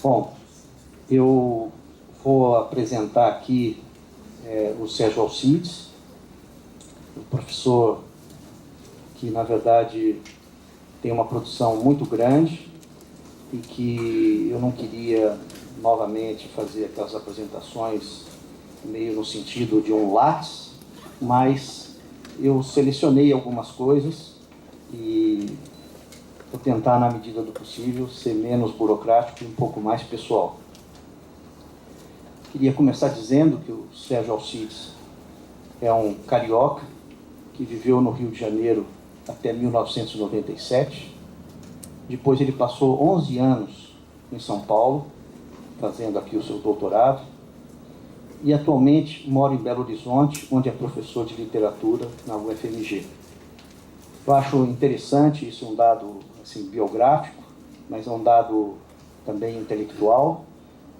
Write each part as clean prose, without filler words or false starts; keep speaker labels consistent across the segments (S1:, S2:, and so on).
S1: Bom, eu vou apresentar aqui o Sérgio Alcides, um professor que, na verdade, tem uma produção muito grande e que eu não queria novamente fazer aquelas apresentações meio no sentido de um lattes, mas eu selecionei algumas coisas e vou tentar, na medida do possível, ser menos burocrático e um pouco mais pessoal. Queria começar dizendo que o Sérgio Alcides é um carioca que viveu no Rio de Janeiro até 1997. Depois ele passou 11 anos em São Paulo, fazendo aqui o seu doutorado. E atualmente mora em Belo Horizonte, onde é professor de literatura na UFMG. Eu acho interessante, isso é um dado assim, biográfico, mas é um dado também intelectual,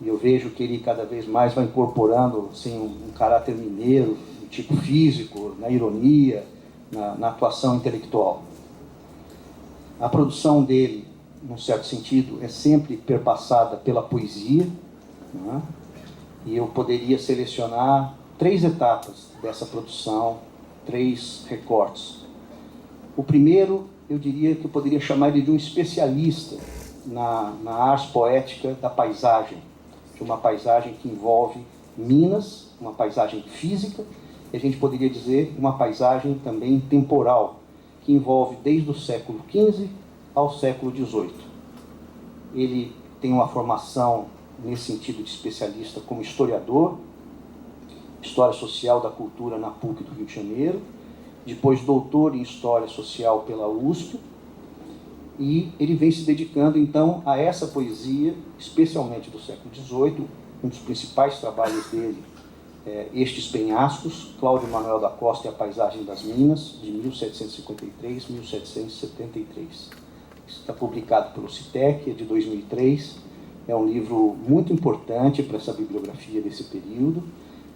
S1: e eu vejo que ele cada vez mais vai incorporando assim, um caráter mineiro, um tipo físico, na ironia, na atuação intelectual. A produção dele, num certo sentido, é sempre perpassada pela poesia, né? E eu poderia selecionar 3 etapas dessa produção, 3 recortes. O primeiro, eu diria que eu poderia chamar ele de um especialista na arte poética da paisagem, de uma paisagem que envolve Minas, uma paisagem física, e a gente poderia dizer uma paisagem também temporal, que envolve desde o século XV ao século XVIII. Ele tem uma formação, nesse sentido de especialista, como historiador, História Social da Cultura na PUC do Rio de Janeiro, depois doutor em História Social pela USP, e ele vem se dedicando, então, a essa poesia, especialmente do século XVIII. Um dos principais trabalhos dele é Estes Penhascos, Cláudio Manuel da Costa e a Paisagem das Minas, de 1753 a 1773. Isso está publicado pelo CITEC, é de 2003. É um livro muito importante para essa bibliografia desse período,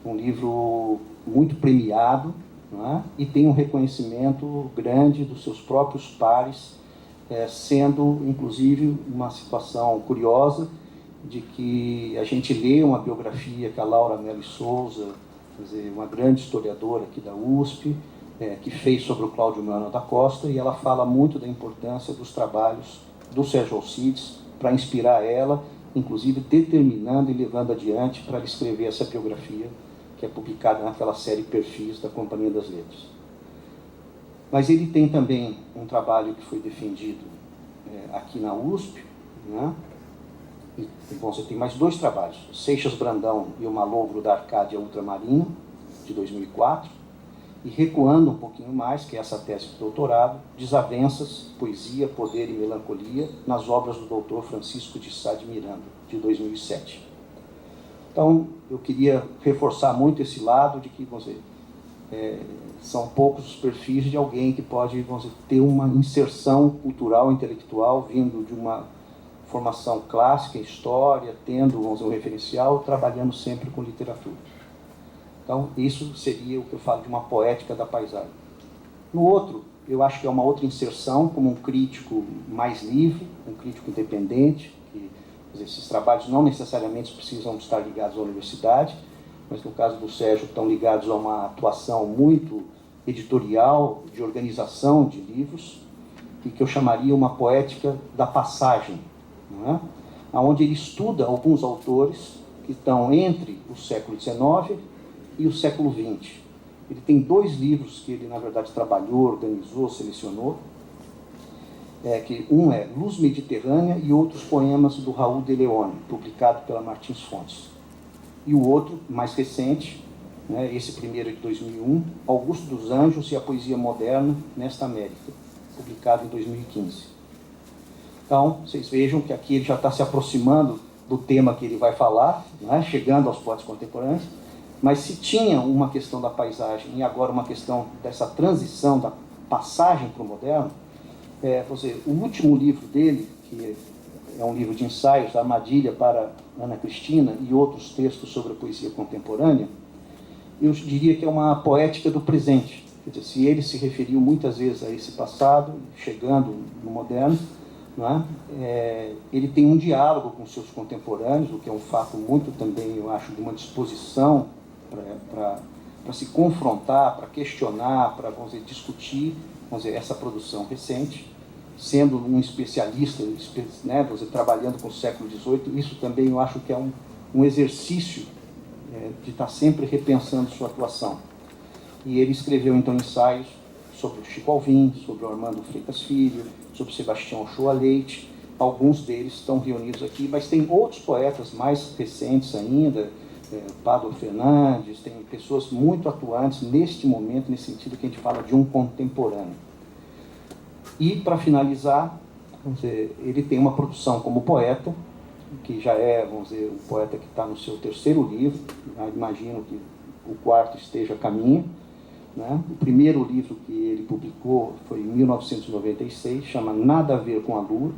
S1: um livro muito premiado, não é? E tem um reconhecimento grande dos seus próprios pares, sendo, inclusive, uma situação curiosa de que a gente lê uma biografia que a Laura Mello Souza, quer dizer, uma grande historiadora aqui da USP, que fez sobre o Cláudio Manuel da Costa, e ela fala muito da importância dos trabalhos do Sérgio Alcides para inspirar ela, inclusive determinando e levando adiante para ela escrever essa biografia que é publicada naquela série Perfis da Companhia das Letras. Mas ele tem também um trabalho que foi defendido aqui na USP, né? E, bom, você tem mais 2 trabalhos, Seixas Brandão e o Malogro da Arcádia Ultramarina, de 2004, e recuando um pouquinho mais, que é essa tese de doutorado, Desavenças, Poesia, Poder e Melancolia, nas obras do doutor Francisco de Sá de Miranda, de 2007. Então, eu queria reforçar muito esse lado de que, vamos dizer, são poucos os perfis de alguém que pode, vamos dizer, ter uma inserção cultural, intelectual, vindo de uma formação clássica em história, tendo, vamos dizer, um referencial, trabalhando sempre com literatura. Então, isso seria o que eu falo de uma poética da paisagem. No outro, eu acho que é uma outra inserção, como um crítico mais livre, um crítico independente, que esses trabalhos não necessariamente precisam estar ligados à universidade, mas no caso do Sérgio estão ligados a uma atuação muito editorial, de organização de livros, e que eu chamaria uma poética da passagem, não é? Onde ele estuda alguns autores que estão entre o século XIX e o século XX. Ele tem 2 livros que ele, na verdade, trabalhou, organizou, selecionou, que um é Luz Mediterrânea e Outros Poemas do Raul de Leone, publicado pela Martins Fontes. E o outro, mais recente, né, esse primeiro de 2001, Augusto dos Anjos e a Poesia Moderna nesta América, publicado em 2015. Então, vocês vejam que aqui ele já está se aproximando do tema que ele vai falar, né, chegando aos poetas contemporâneos, mas se tinha uma questão da paisagem e agora uma questão dessa transição, da passagem para o moderno, o último livro dele, que é um livro de ensaios, Armadilha para Ana Cristina, e outros textos sobre a poesia contemporânea, eu diria que é uma poética do presente. Quer dizer, se ele se referiu muitas vezes a esse passado, chegando no moderno, não é? Ele tem um diálogo com seus contemporâneos, o que é um fato muito também, eu acho, de uma disposição para se confrontar, para questionar, para, vamos dizer, discutir, vamos dizer, essa produção recente, sendo um especialista, né, vamos dizer, trabalhando com o século XVIII. Isso também eu acho que é um exercício de estar sempre repensando sua atuação. E ele escreveu, então, ensaios sobre o Chico Alvim, sobre o Armando Freitas Filho, sobre Sebastião Ochoa Leite. Alguns deles estão reunidos aqui, mas tem outros poetas mais recentes ainda, Pablo Fernandes, tem pessoas muito atuantes neste momento, nesse sentido que a gente fala de um contemporâneo. E, para finalizar, vamos dizer, ele tem uma produção como poeta, que já é, vamos dizer, um poeta que está no seu terceiro livro, imagino que o quarto esteja a caminho, né? O primeiro livro que ele publicou foi em 1996, chama Nada a Ver com a Lua.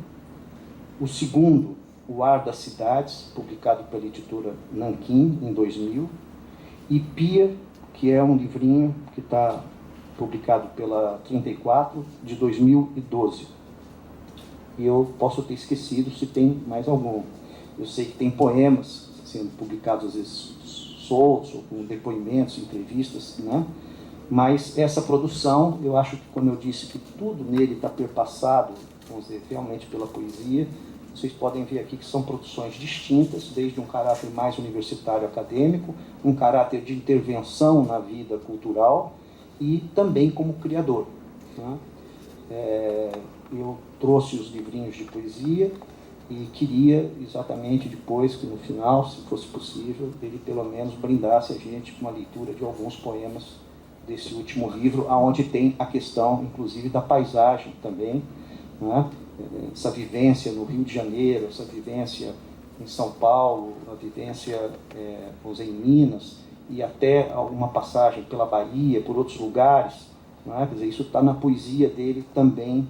S1: O segundo, O Ar das Cidades, publicado pela editora Nanquim, em 2000. E Pia, que é um livrinho que está publicado pela 34, de 2012. E eu posso ter esquecido se tem mais algum. Eu sei que tem poemas sendo publicados, às vezes, soltos, ou com depoimentos, entrevistas, né? Mas essa produção, eu acho que, quando eu disse que tudo nele está perpassado, vamos dizer, realmente pela poesia, vocês podem ver aqui que são produções distintas, desde um caráter mais universitário acadêmico, um caráter de intervenção na vida cultural e também como criador, né? Eu trouxe os livrinhos de poesia e queria exatamente depois que, no final, se fosse possível, ele pelo menos brindasse a gente com uma leitura de alguns poemas desse último livro, aonde tem a questão, inclusive, da paisagem também, né? Essa vivência no Rio de Janeiro, essa vivência em São Paulo, a vivência, vamos dizer, em Minas, e até alguma passagem pela Bahia, por outros lugares, né? Quer dizer, isso está na poesia dele também,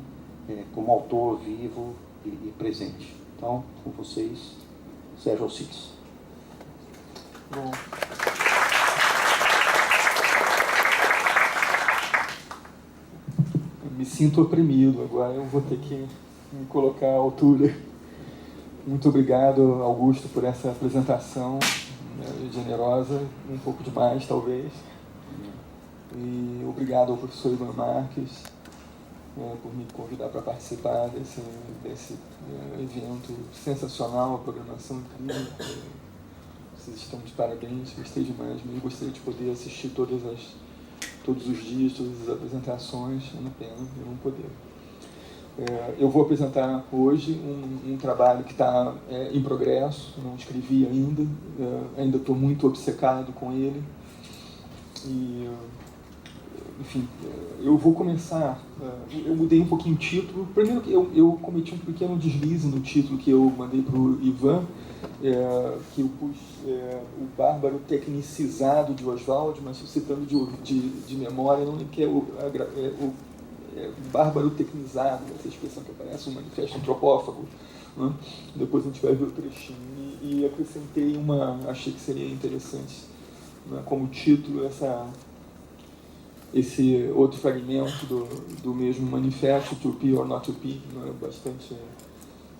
S1: como autor vivo e presente. Então, com vocês, Sérgio Alcides.
S2: Bom. Me sinto oprimido, agora eu vou ter que me colocar à altura. Muito obrigado, Augusto, por essa apresentação, né, generosa, um pouco demais, talvez. E obrigado ao professor Ivan Marques, por me convidar para participar desse evento sensacional, a programação incrível. Vocês estão de parabéns, gostei demais. Eu gostaria de poder assistir todos os dias, todas as apresentações, é uma pena eu não poder. Eu vou apresentar hoje um trabalho que está em progresso, não escrevi ainda, ainda estou muito obcecado com ele. E, enfim, eu vou começar, eu mudei um pouquinho o título. Primeiro que eu cometi um pequeno deslize no título que eu mandei para o Ivan, que eu pus o Bárbaro Tecnicizado de Oswald, mas citando de memória, não lembro que é o Bárbaro Tecnizado, essa expressão que aparece, um manifesto antropófago, né? Depois a gente vai ver o trechinho. E acrescentei achei que seria interessante, né, como título, esse outro fragmento do mesmo manifesto, To Be or Not To Be, né, bastante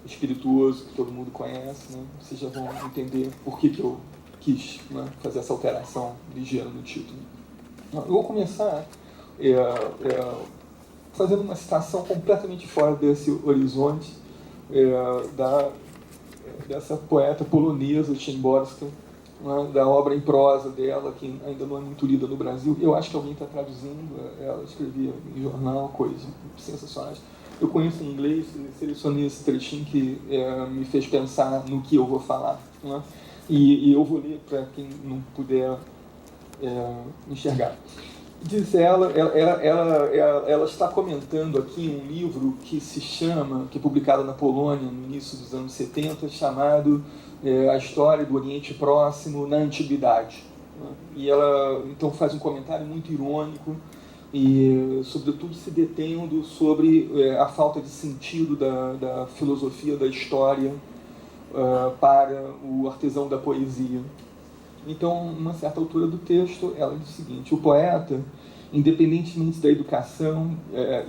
S2: espirituoso, que todo mundo conhece, né? Vocês já vão entender por que eu quis, né, fazer essa alteração ligeira no título. Eu vou começar fazendo uma citação completamente fora desse horizonte dessa poeta polonesa, Szymborska, né, da obra em prosa dela, que ainda não é muito lida no Brasil. Eu acho que alguém está traduzindo, ela escrevia em jornal, coisas sensacionais. Eu conheço em inglês, selecionei esse trechinho que me fez pensar no que eu vou falar, né? E eu vou ler para quem não puder enxergar. Diz ela está comentando aqui um livro que é publicado na Polônia no início dos anos 70, chamado A História do Oriente Próximo na Antiguidade. E ela então faz um comentário muito irônico e, sobretudo, se detendo sobre a falta de sentido da filosofia da história para o artesão da poesia. Então, numa certa altura do texto, ela diz o seguinte: o poeta, independentemente da educação,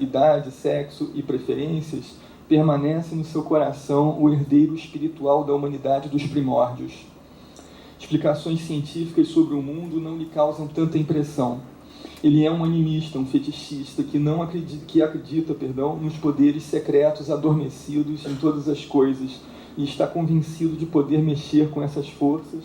S2: idade, sexo e preferências, permanece no seu coração o herdeiro espiritual da humanidade dos primórdios. Explicações científicas sobre o mundo não lhe causam tanta impressão. Ele é um animista, um fetichista que acredita, nos poderes secretos adormecidos em todas as coisas e está convencido de poder mexer com essas forças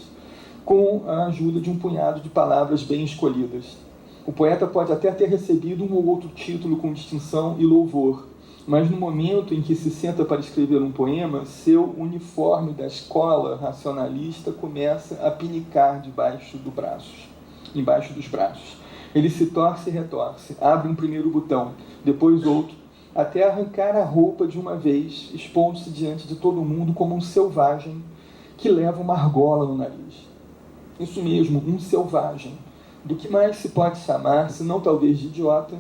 S2: com a ajuda de um punhado de palavras bem escolhidas. O poeta pode até ter recebido um ou outro título com distinção e louvor, mas no momento em que se senta para escrever um poema, seu uniforme da escola racionalista começa a pinicar embaixo dos braços. Ele se torce e retorce, abre um primeiro botão, depois outro, até arrancar a roupa de uma vez, expondo-se diante de todo mundo como um selvagem que leva uma argola no nariz. Isso mesmo, um selvagem. Do que mais se pode chamar, se não talvez de idiota,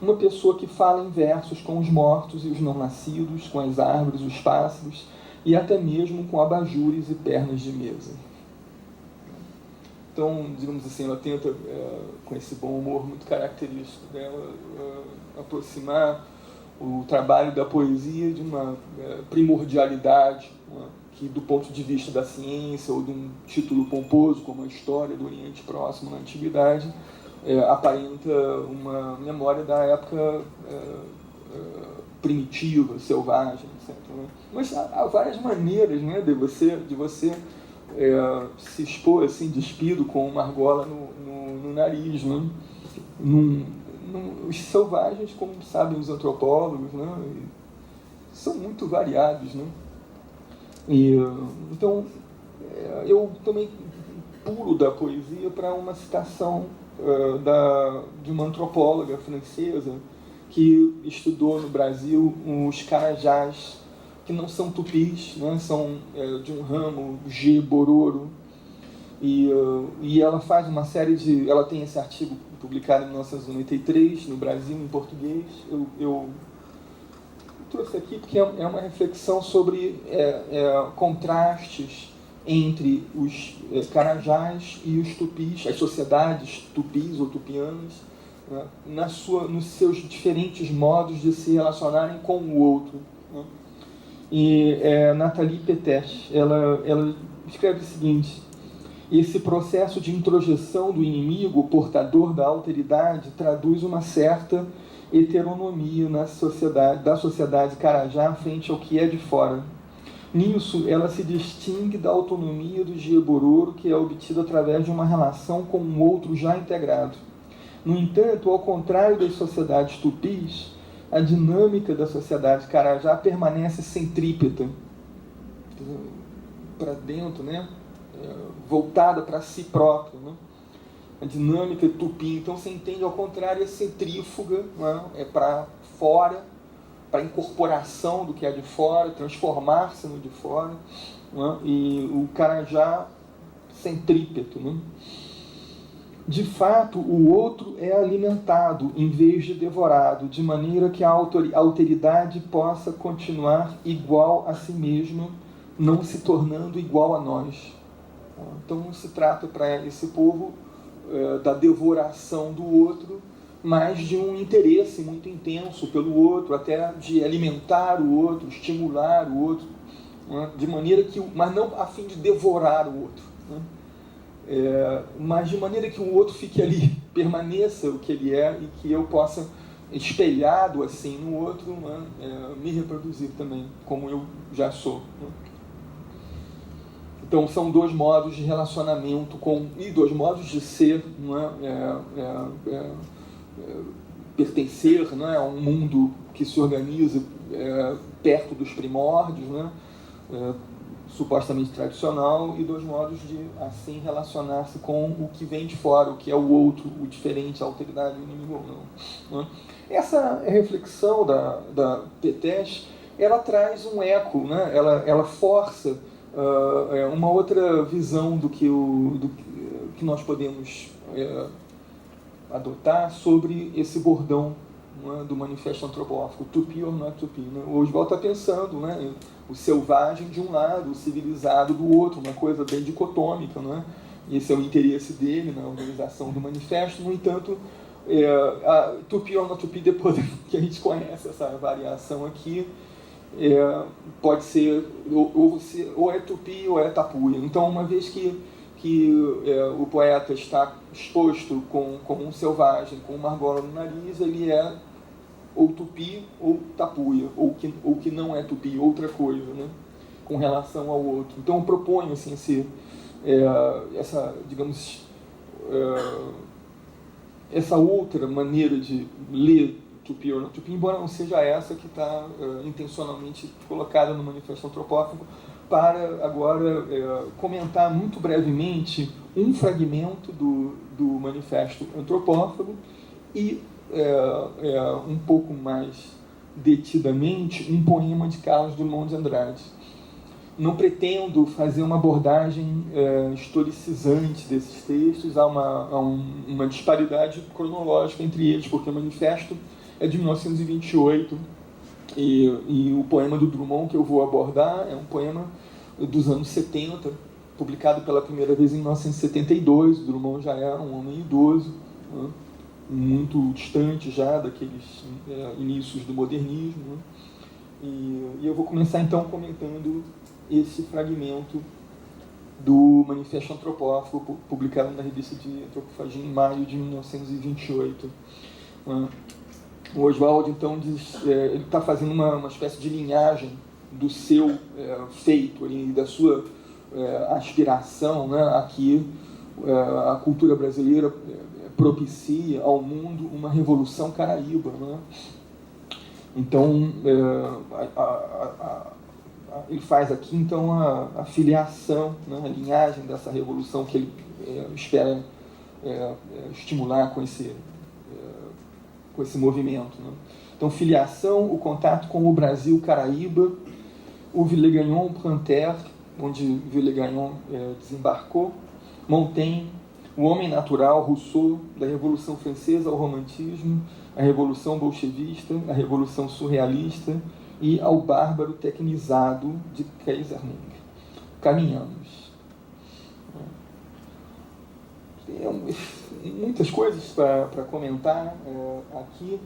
S2: uma pessoa que fala em versos com os mortos e os não nascidos, com as árvores, os pássaros, e até mesmo com abajures e pernas de mesa. Então, digamos assim, ela tenta, com esse bom humor muito característico dela, aproximar o trabalho da poesia de uma primordialidade, que do ponto de vista da ciência ou de um título pomposo como a história do Oriente Próximo na Antiguidade, aparenta uma memória da época primitiva, selvagem, etc. Né? Mas há várias maneiras, né, de você se expor assim, despido com uma argola no nariz. Né? Os selvagens, como sabem os antropólogos, né, são muito variados. Né? Então, eu também pulo da poesia para uma citação de uma antropóloga francesa que estudou no Brasil os carajás, que não são tupis, né? São de um ramo G. bororo, e ela faz uma série de... Ela tem esse artigo publicado em 1993 no Brasil, em português. Eu trouxe aqui porque é uma reflexão sobre contrastes entre os carajás e os tupis, as sociedades tupis ou tupianas, né, nos seus diferentes modos de se relacionarem com o outro. Né? E Nathalie Pétèche, ela escreve o seguinte: esse processo de introjeção do inimigo, portador da alteridade, traduz uma certa heteronomia da sociedade carajá frente ao que é de fora. Nisso, ela se distingue da autonomia do Jebororo, que é obtida através de uma relação com um outro já integrado. No entanto, ao contrário das sociedades tupis, a dinâmica da sociedade carajá permanece centrípeta, para dentro, né? Voltada para si própria. Né? A dinâmica tupi, então, você entende, ao contrário, é centrífuga, né? É para fora, para a incorporação do que é de fora, transformar-se no de fora, né? E o carajá centrípeto. Né? De fato, o outro é alimentado em vez de devorado, de maneira que a alteridade possa continuar igual a si mesma, não se tornando igual a nós. Então, não se trata para esse povo da devoração do outro, mas de um interesse muito intenso pelo outro, até de alimentar o outro, estimular o outro, né? De maneira que, mas não a fim de devorar o outro, né? Mas de maneira que o outro fique ali, permaneça o que ele é e que eu possa, espelhado assim no outro, né? Me reproduzir também, como eu já sou. Né? Então, são dois modos de relacionamento e dois modos de ser, não é? Pertencer, não é? A um mundo que se organiza perto dos primórdios, né? Supostamente tradicional, e dois modos de, assim, relacionar-se com o que vem de fora, o que é o outro, o diferente, a alteridade, o inimigo ou não. Né? Essa reflexão da Pétèche, ela traz um eco, né? Ela força uma outra visão do que nós podemos adotar sobre esse bordão, né, do Manifesto Antropomórfico, tupi ou não é tupi. Né? O Oswald está pensando, né, o selvagem de um lado, o civilizado do outro, uma coisa bem dicotômica. Né? Esse é o interesse dele na organização do manifesto. No entanto, a tupi ou não tupi, depois que a gente conhece essa variação aqui, pode ser ou é tupi ou é tapuia. Então, uma vez que o poeta está exposto com um selvagem, com uma argola no nariz, ele é ou tupi ou tapuia, ou que não é tupi, outra coisa, né, com relação ao outro. Então, eu proponho assim, essa, digamos, essa outra maneira de ler tupi ou não tupi, embora não seja essa que está intencionalmente colocada no Manifesto Antropófago, para agora comentar muito brevemente um fragmento do Manifesto Antropófago e um pouco mais detidamente um poema de Carlos Drummond de Andrade. Não pretendo fazer uma abordagem historicizante desses textos, há uma disparidade cronológica entre eles, porque o Manifesto é de 1928 e o poema do Drummond que eu vou abordar é um poema dos anos 70, publicado pela primeira vez em 1972. O Drummond já era um homem idoso, né, muito distante já daqueles inícios do modernismo, né, e eu vou começar então comentando esse fragmento do Manifesto Antropófago, publicado na revista de Antropofagia em maio de 1928. O Oswald, então, ele está fazendo uma espécie de linhagem do seu feito, da sua aspiração, né, a que a cultura brasileira propicia ao mundo uma revolução caraíba, né? Então, ele faz aqui então a filiação, né, a linhagem dessa revolução que ele espera estimular com esse movimento, né? Então, filiação, o contato com o Brasil Caraíba, o Villegagnon Pranter, onde Villegagnon desembarcou, Montaigne, o homem natural, Rousseau, da Revolução Francesa ao Romantismo, a Revolução Bolchevista, a Revolução Surrealista e ao bárbaro tecnizado de Keyserling. Caminhamos. Muitas coisas para comentar aqui.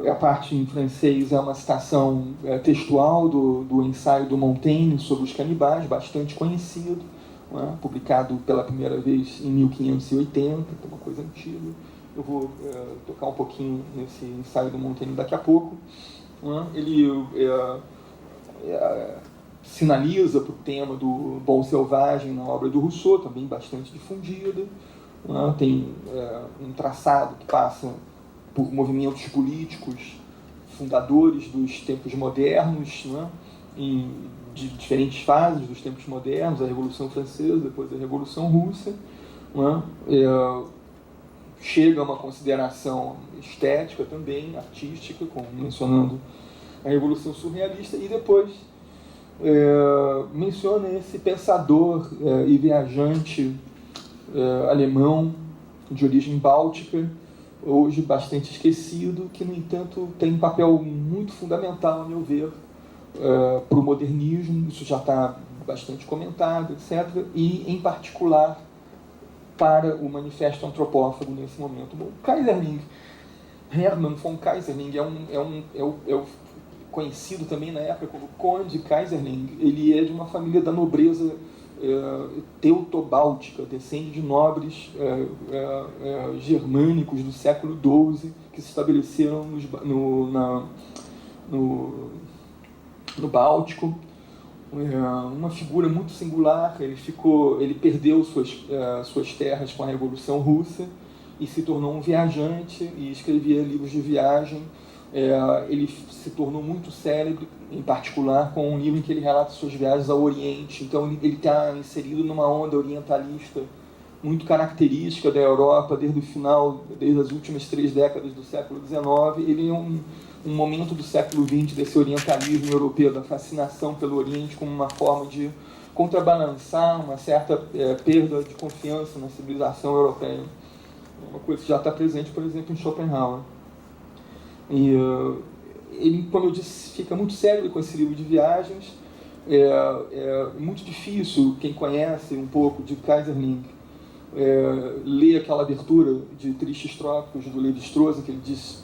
S2: A parte em francês é uma citação textual do ensaio do Montaigne sobre os canibais, bastante conhecido, publicado pela primeira vez em 1580, que é uma coisa antiga. Eu vou tocar um pouquinho nesse ensaio do Montaigne daqui a pouco. Ele sinaliza para o tema do bom selvagem na obra do Rousseau, também bastante difundida. Tem um traçado que passa por movimentos políticos fundadores dos tempos modernos, né, de diferentes fases dos tempos modernos, a Revolução Francesa, depois a Revolução Russa, né, chega a uma consideração estética também, artística, como mencionando a Revolução Surrealista, e depois menciona esse pensador e viajante alemão de origem báltica, hoje bastante esquecido, que, no entanto, tem um papel muito fundamental, a meu ver, para o modernismo. Isso já está bastante comentado, etc., e, em particular, para o Manifesto Antropófago nesse momento. Bom, Keyserling, Hermann von Keyserling, é conhecido também na época como Conde Keyserling. Ele é de uma família da nobreza teutobáltica, descende de nobres germânicos do século XII que se estabeleceram no Báltico. Uma figura muito singular. Ele perdeu suas terras com a Revolução Russa e se tornou um viajante e escrevia livros de viagem. Ele se tornou muito célebre, em particular com um livro em que ele relata suas viagens ao Oriente. Então ele está inserido numa onda orientalista muito característica da Europa desde as últimas 3 décadas do século XIX. Ele é um momento do século XX desse orientalismo europeu, da fascinação pelo Oriente como uma forma de contrabalançar uma certa perda de confiança na civilização europeia. Uma coisa que já está presente, por exemplo, em Schopenhauer. E ele, como eu disse, fica muito sério com esse livro de viagens. É muito difícil, quem conhece um pouco de Keyserling, ler aquela abertura de Tristes Trópicos do Lévi-Strauss, que ele diz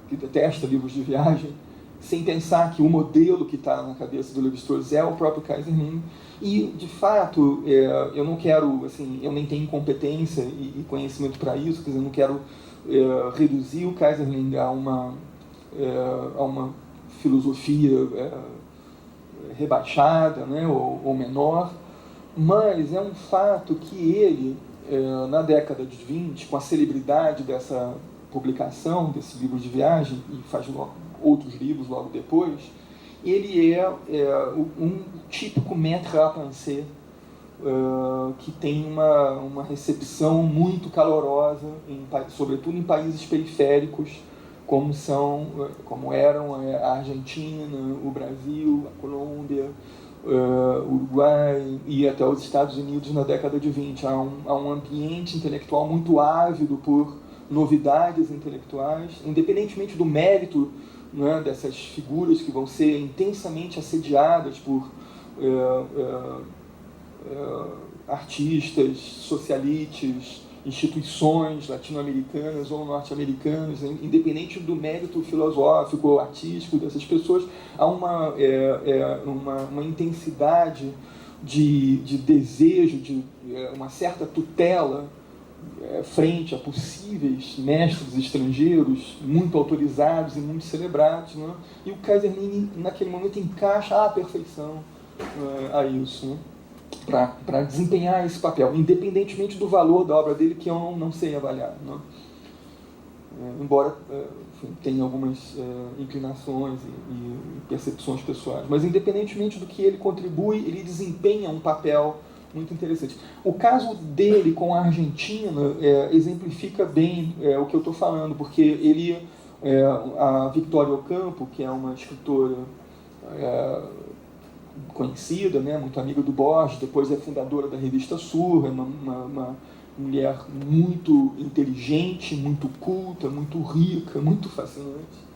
S2: que detesta livros de viagem, sem pensar que o modelo que está na cabeça do Lévi-Strauss é o próprio Keyserlingk. E, de fato, eu não quero, assim, eu nem tenho competência e conhecimento para isso, quer dizer, eu não quero reduzir o Keyserlingk a uma filosofia rebaixada, né, ou menor, mas é um fato que ele, na década de 20, com a celebridade dessa publicação, desse livro de viagem, e faz outros livros logo depois, ele é um típico maître à penser, que tem uma recepção muito calorosa, sobretudo em países periféricos, como eram a Argentina, o Brasil, a Colômbia, o Uruguai e até os Estados Unidos na década de 20. Há um ambiente intelectual muito ávido por novidades intelectuais, independentemente do mérito, né, dessas figuras que vão ser intensamente assediadas por artistas, socialites, instituições latino-americanas ou norte-americanas, independente do mérito filosófico ou artístico dessas pessoas, há uma intensidade de desejo, de uma certa tutela frente a possíveis mestres estrangeiros muito autorizados e muito celebrados, né? E o Keyserlingk naquele momento encaixa à perfeição a isso, né? Para desempenhar esse papel, independentemente do valor da obra dele, que eu não sei avaliar, né? Embora enfim, tenha algumas inclinações e percepções pessoais, mas independentemente do que ele contribui, ele desempenha um papel muito interessante. O caso dele com a Argentina exemplifica bem o que eu estou falando, porque ele, a Victoria Ocampo, que é uma escritora conhecida, né, muito amiga do Borges, depois é fundadora da revista Sur, é uma mulher muito inteligente, muito culta, muito rica, muito fascinante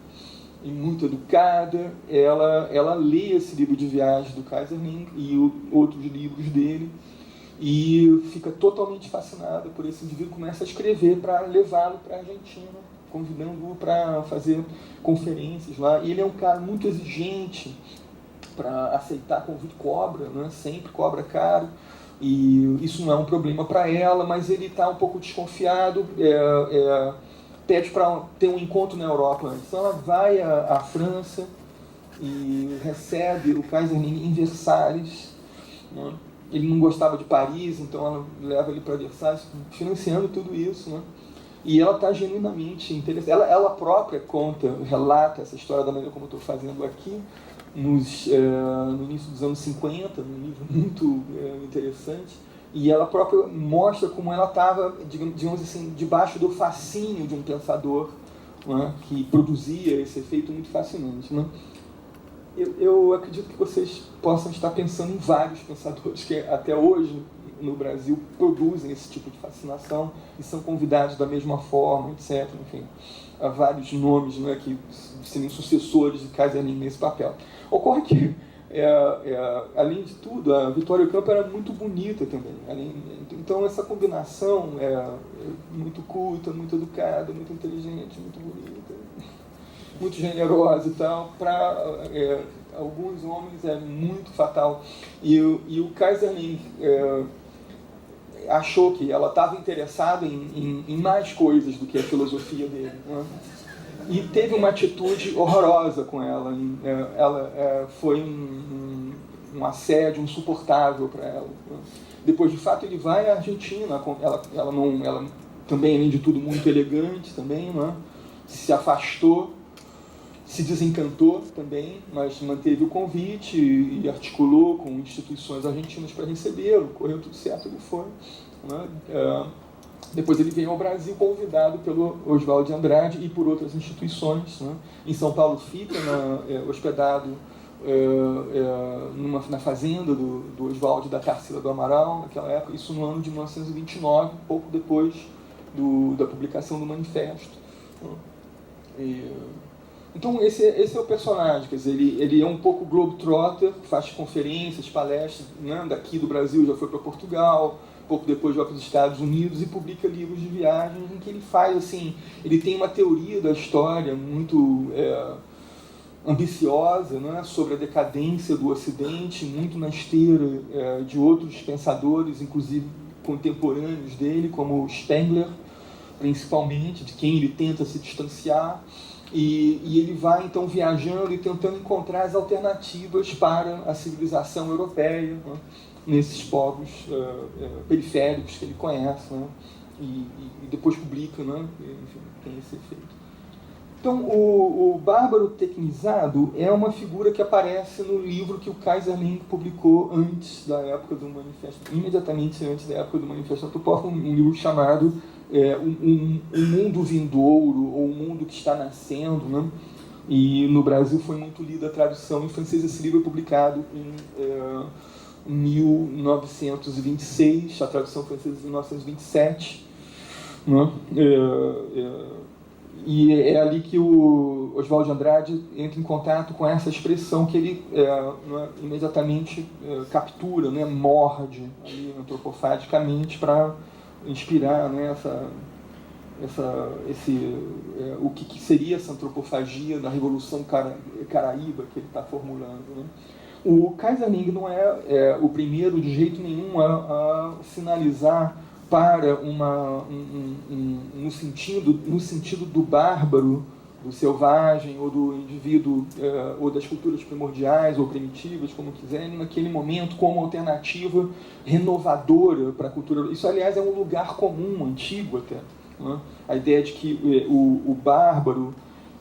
S2: e muito educada. Ela lê esse livro de viagem do Keyserlingk e outros livros dele e fica totalmente fascinada por esse indivíduo, começa a escrever para levá-lo para a Argentina, convidando-o para fazer conferências lá. E ele é um cara muito exigente para aceitar convite, cobra, né? Sempre cobra caro, e isso não é um problema para ela, mas ele está um pouco desconfiado, pede para ter um encontro na Europa antes. Então ela vai à França e recebe o Keyserlingk em Versalhes, né? Ele não gostava de Paris, então ela leva ele para Versalhes, financiando tudo isso, né? E ela está genuinamente interessada. Ela própria relata essa história da maneira como eu estou fazendo aqui, no início dos anos 50, num livro muito interessante, e ela própria mostra como ela estava, digamos assim, debaixo do fascínio de um pensador, né, que produzia esse efeito muito fascinante, né? Eu acredito que vocês possam estar pensando em vários pensadores que até hoje no Brasil produzem esse tipo de fascinação e são convidados da mesma forma, etc. Enfim, há vários nomes, né, que seriam sucessores de Keyserlingk nesse papel. Ocorre que, além de tudo, a Victoria Ocampo era muito bonita também. Então essa combinação é muito culta, muito educada, muito inteligente, muito bonita, muito generosa e tal, para alguns homens é muito fatal. E o Keyserlingk achou que ela estava interessada em mais coisas do que a filosofia dele, né? E teve uma atitude horrorosa com ela. Ela foi um assédio insuportável para ela, né? Depois, de fato, ele vai à Argentina. Ela também, além de tudo, muito elegante também, né? Se afastou, se desencantou também, mas manteve o convite e articulou com instituições argentinas para recebê-lo. Correu tudo certo, ele foi, né? Depois ele veio ao Brasil convidado pelo Oswald de Andrade e por outras instituições, né? Em São Paulo fica hospedado na fazenda do Oswald da Tarsila do Amaral, naquela época, isso no ano de 1929, pouco depois da publicação do Manifesto, né? Então esse é o personagem, quer dizer, ele é um pouco globetrotter, faz conferências, palestras, né? Daqui do Brasil já foi para Portugal, pouco depois vai para os Estados Unidos e publica livros de viagens em que ele faz assim, ele tem uma teoria da história muito ambiciosa, né, sobre a decadência do Ocidente, muito na esteira de outros pensadores, inclusive contemporâneos dele, como Spengler, principalmente, de quem ele tenta se distanciar, e ele vai então viajando e tentando encontrar as alternativas para a civilização europeia, né, nesses povos periféricos que ele conhece, né, e depois publica, né, enfim, tem esse efeito. Então, o bárbaro tecnizado é uma figura que aparece no livro que o Keyserlingk publicou antes da época do Manifesto, imediatamente antes da época do Manifesto Antropófago, um livro chamado um Mundo Vindouro, ou Um Mundo que Está Nascendo, né? E no Brasil foi muito lida a tradução em francês. Esse livro é publicado em 1926, a tradução francesa de 1927, né? E é ali que o Oswald de Andrade entra em contato com essa expressão que ele imediatamente captura, né, morde ali, antropofagicamente, para inspirar, né, o que seria essa antropofagia da Revolução Caraíba que ele está formulando, né? O Keyserlingk não é o primeiro, de jeito nenhum, a sinalizar para no sentido do bárbaro, do selvagem, ou do indivíduo, ou das culturas primordiais ou primitivas, como quiserem, naquele momento, como alternativa renovadora para a cultura. Isso, aliás, é um lugar comum, antigo até, né? A ideia de que o bárbaro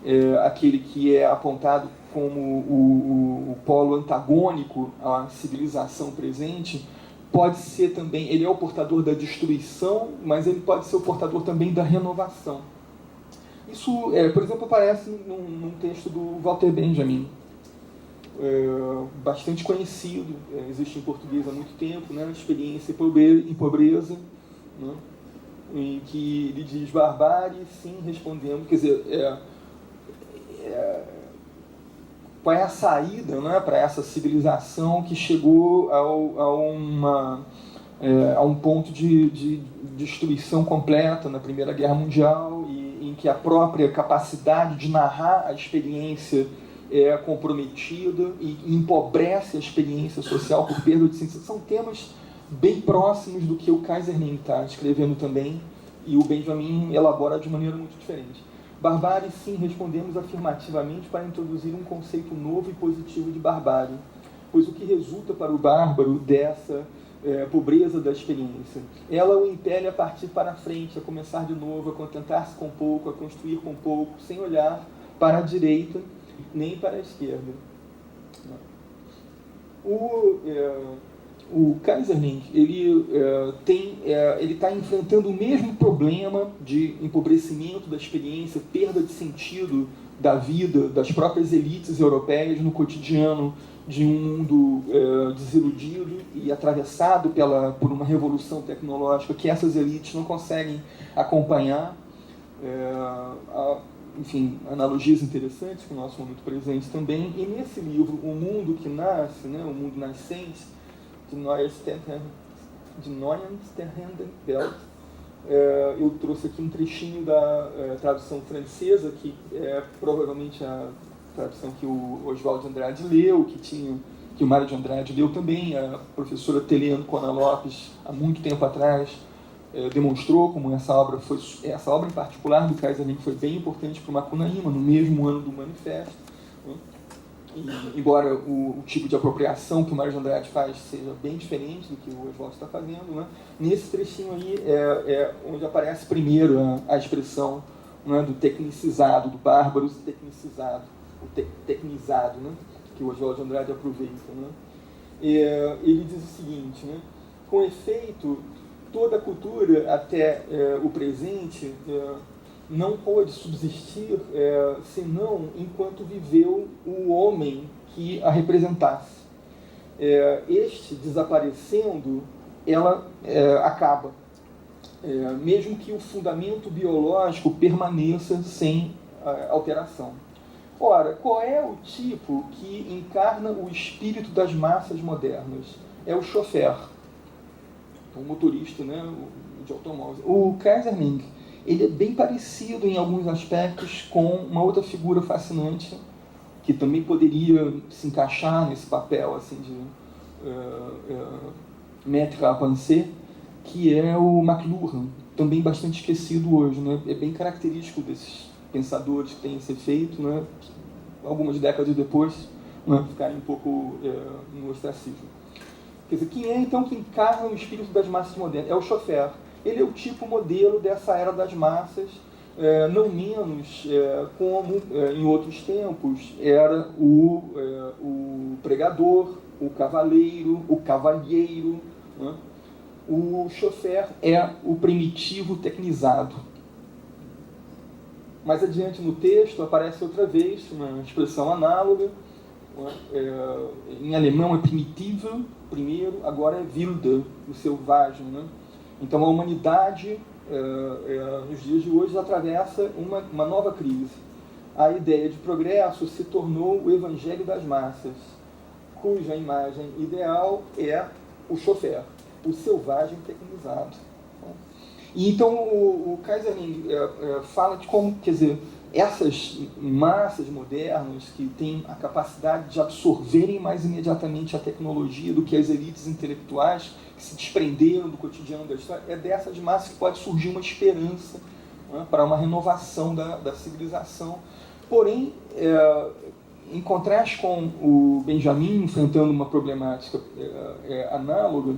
S2: é aquele que é apontado como o polo antagônico à civilização presente, pode ser também, ele é o portador da destruição, mas ele pode ser o portador também da renovação. Isso, por exemplo, aparece num texto do Walter Benjamin, bastante conhecido, existe em português há muito tempo, né? Experiência em Pobreza, né? Em que ele diz: barbárie, sim, respondendo, quer dizer, qual é a saída, né, para essa civilização que chegou a um ponto de destruição completa na Primeira Guerra Mundial, e em que a própria capacidade de narrar a experiência é comprometida e empobrece a experiência social por perda de sensação. São temas bem próximos do que o Keyserlingk está escrevendo também, e o Benjamin elabora de maneira muito diferente. Barbárie, sim, respondemos afirmativamente para introduzir um conceito novo e positivo de barbárie, pois o que resulta para o bárbaro dessa pobreza da experiência, ela o impele a partir para a frente, a começar de novo, a contentar-se com pouco, a construir com pouco, sem olhar para a direita nem para a esquerda. O Keyserlingk, ele está enfrentando o mesmo problema de empobrecimento da experiência, perda de sentido da vida das próprias elites europeias no cotidiano de um mundo desiludido e atravessado por uma revolução tecnológica que essas elites não conseguem acompanhar. Enfim, analogias interessantes com o nosso momento presente também. E nesse livro, O Mundo que Nasce, né, O Mundo Nascente, de Neues Terhendenfeld, eu trouxe aqui um trechinho da tradução francesa, que é provavelmente a tradução que o Oswald de Andrade leu, que o Mário de Andrade leu também. A professora Teliano Cona Lopes, há muito tempo atrás, demonstrou como essa obra em particular do Keyserlingk foi bem importante para o Macunaíma, no mesmo ano do Manifesto, né? E, embora o tipo de apropriação que o Mário de Andrade faz seja bem diferente do que o Oswald está fazendo, né? Nesse trechinho aí é onde aparece primeiro a expressão, né, do tecnicizado, do bárbaro tecnicizado, o tecnizado, né, que o Oswald de Andrade aproveita, né? Ele diz o seguinte, né: com efeito, toda a cultura até o presente não pôde subsistir senão enquanto viveu o homem que a representasse. Este desaparecendo, ela acaba, mesmo que o fundamento biológico permaneça sem alteração. Ora, qual é o tipo que encarna o espírito das massas modernas? É o chofer, o motorista, né, de automóvel. O Keyserlingk, ele é bem parecido em alguns aspectos com uma outra figura fascinante, que também poderia se encaixar nesse papel assim, de maître à penser, que é o McLuhan, também bastante esquecido hoje, né? É bem característico desses pensadores que têm esse efeito, né? Algumas décadas depois, né? Ficarem um pouco no ostracismo. Quer dizer, quem é então que encarna o espírito das massas modernas? É o Schoeffer. Ele é o tipo modelo dessa era das massas, não menos como em outros tempos era o pregador, o cavaleiro, o cavalheiro, né? O Schoeffer é o primitivo tecnizado. Mais adiante no texto aparece outra vez uma expressão análoga, né? Em alemão é primitivo, primeiro, agora é wilde, o selvagem, né? Então a humanidade nos dias de hoje atravessa uma nova crise. A ideia de progresso se tornou o evangelho das massas, cuja imagem ideal é o Schoeffer, o selvagem tecnizado. E então o Keyserling fala de como, quer dizer, essas massas modernas que têm a capacidade de absorverem mais imediatamente a tecnologia do que as elites intelectuais que se desprenderam do cotidiano da história, é dessas massas que pode surgir uma esperança, né, para uma renovação da civilização. Porém, em contraste com o Benjamin enfrentando uma problemática análoga,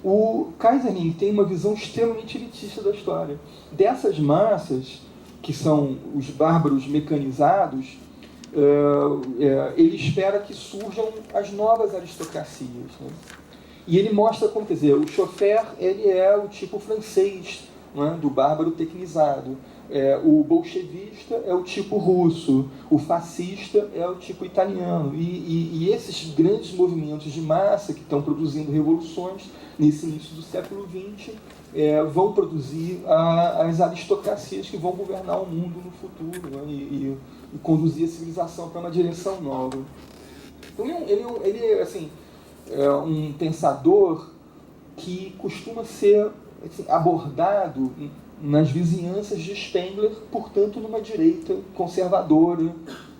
S2: o Keyserling tem uma visão extremamente elitista da história. Dessas massas, que são os bárbaros mecanizados, ele espera que surjam as novas aristocracias, né? E ele mostra como, quer dizer, o Schoeffer ele é o tipo francês, né, do bárbaro tecnizado. O bolchevista é o tipo russo, o fascista é o tipo italiano. E esses grandes movimentos de massa que estão produzindo revoluções nesse início do século XX vão produzir as aristocracias que vão governar o mundo no futuro, né, e conduzir a civilização para uma direção nova. Então ele é assim, um pensador que costuma ser assim, abordado nas vizinhanças de Spengler, portanto, numa direita conservadora,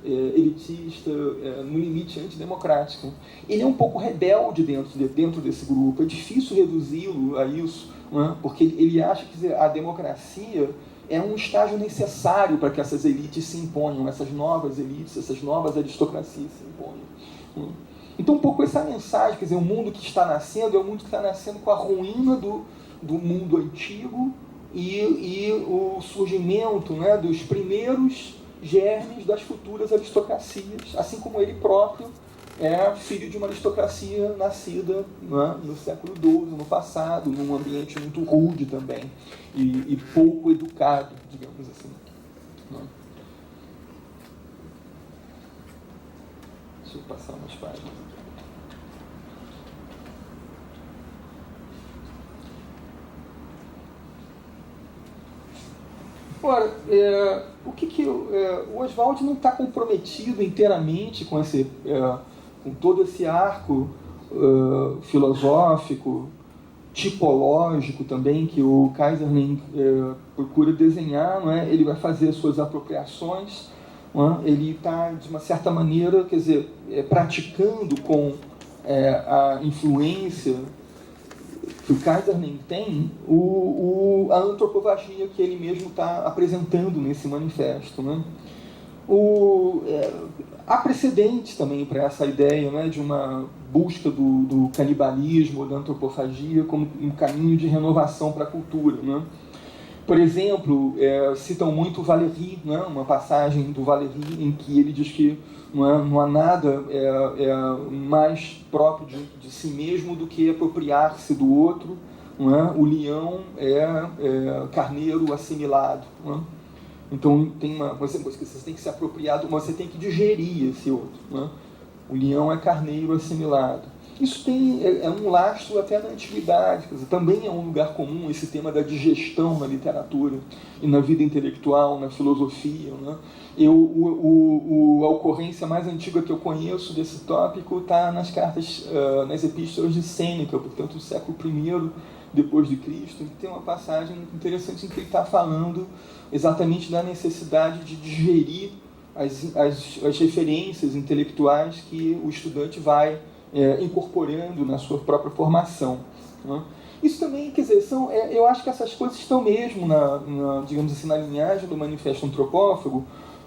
S2: elitista, no limite antidemocrática. Ele é um pouco rebelde dentro desse grupo, é difícil reduzi-lo a isso, né? Porque ele acha que a democracia é um estágio necessário para que essas elites se imponham, essas novas elites, essas novas aristocracias se imponham. Então, um pouco essa mensagem, quer dizer, o mundo que está nascendo é o mundo que está nascendo com a ruína do mundo antigo e o surgimento, né, dos primeiros germes das futuras aristocracias, assim como ele próprio é filho de uma aristocracia nascida, né, no século XII, no passado, num ambiente muito rude também, e pouco educado, digamos assim. Né? Deixa eu passar umas páginas aqui. Ora, o Oswald não está comprometido inteiramente com todo esse arco filosófico, tipológico também, que o Keyserling procura desenhar, não é? Ele vai fazer as suas apropriações, não é? Ele está, de uma certa maneira, quer dizer, praticando com a influência que o Keyserling tem, a antropofagia que ele mesmo está apresentando nesse manifesto, né? Há precedentes também para essa ideia, né, de uma busca do canibalismo, da antropofagia, como um caminho de renovação para a cultura, né? Por exemplo, citam muito Valéry, né, uma passagem do Valéry em que ele diz que não há nada mais próprio de si mesmo do que apropriar-se do outro. Não é? O leão é carneiro assimilado. Não é? Então tem uma coisa que você tem que se apropriar, mas você tem que digerir esse outro. Não é? O leão é carneiro assimilado. Isso é um lastro até na antiguidade, quer dizer, também é um lugar comum esse tema da digestão na literatura e na vida intelectual, na filosofia. Né? A ocorrência mais antiga que eu conheço desse tópico está nas cartas, nas epístolas de Sêneca, portanto, do século I depois de Cristo, e tem uma passagem interessante em que ele está falando exatamente da necessidade de digerir as referências intelectuais que o estudante vai incorporando na sua própria formação. Né? Isso também, quer dizer, eu acho que essas coisas estão mesmo digamos assim, na linhagem do Manifesto Antropófago,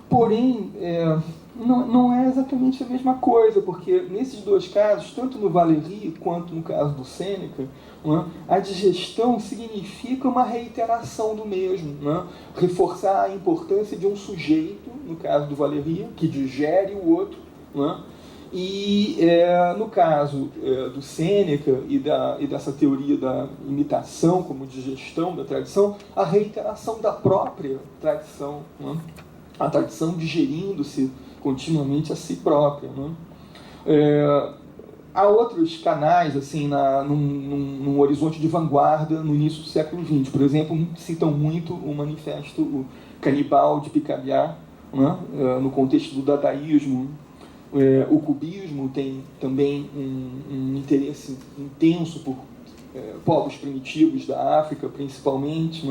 S2: porém, não é exatamente a mesma coisa, porque nesses dois casos, tanto no Valéry quanto no caso do Sêneca, a digestão significa uma reiteração do mesmo, reforçar a importância de um sujeito, no caso do Valéry, que digere o outro, e no caso do Sêneca e dessa teoria da imitação como digestão da tradição, a reiteração da própria tradição, a tradição digerindo-se continuamente a si própria. Há outros canais assim, num horizonte de vanguarda no início do século XX. Por exemplo, citam muito o manifesto o Canibal de Picabia, no contexto do dadaísmo. O cubismo tem também um interesse intenso por povos primitivos da África, principalmente.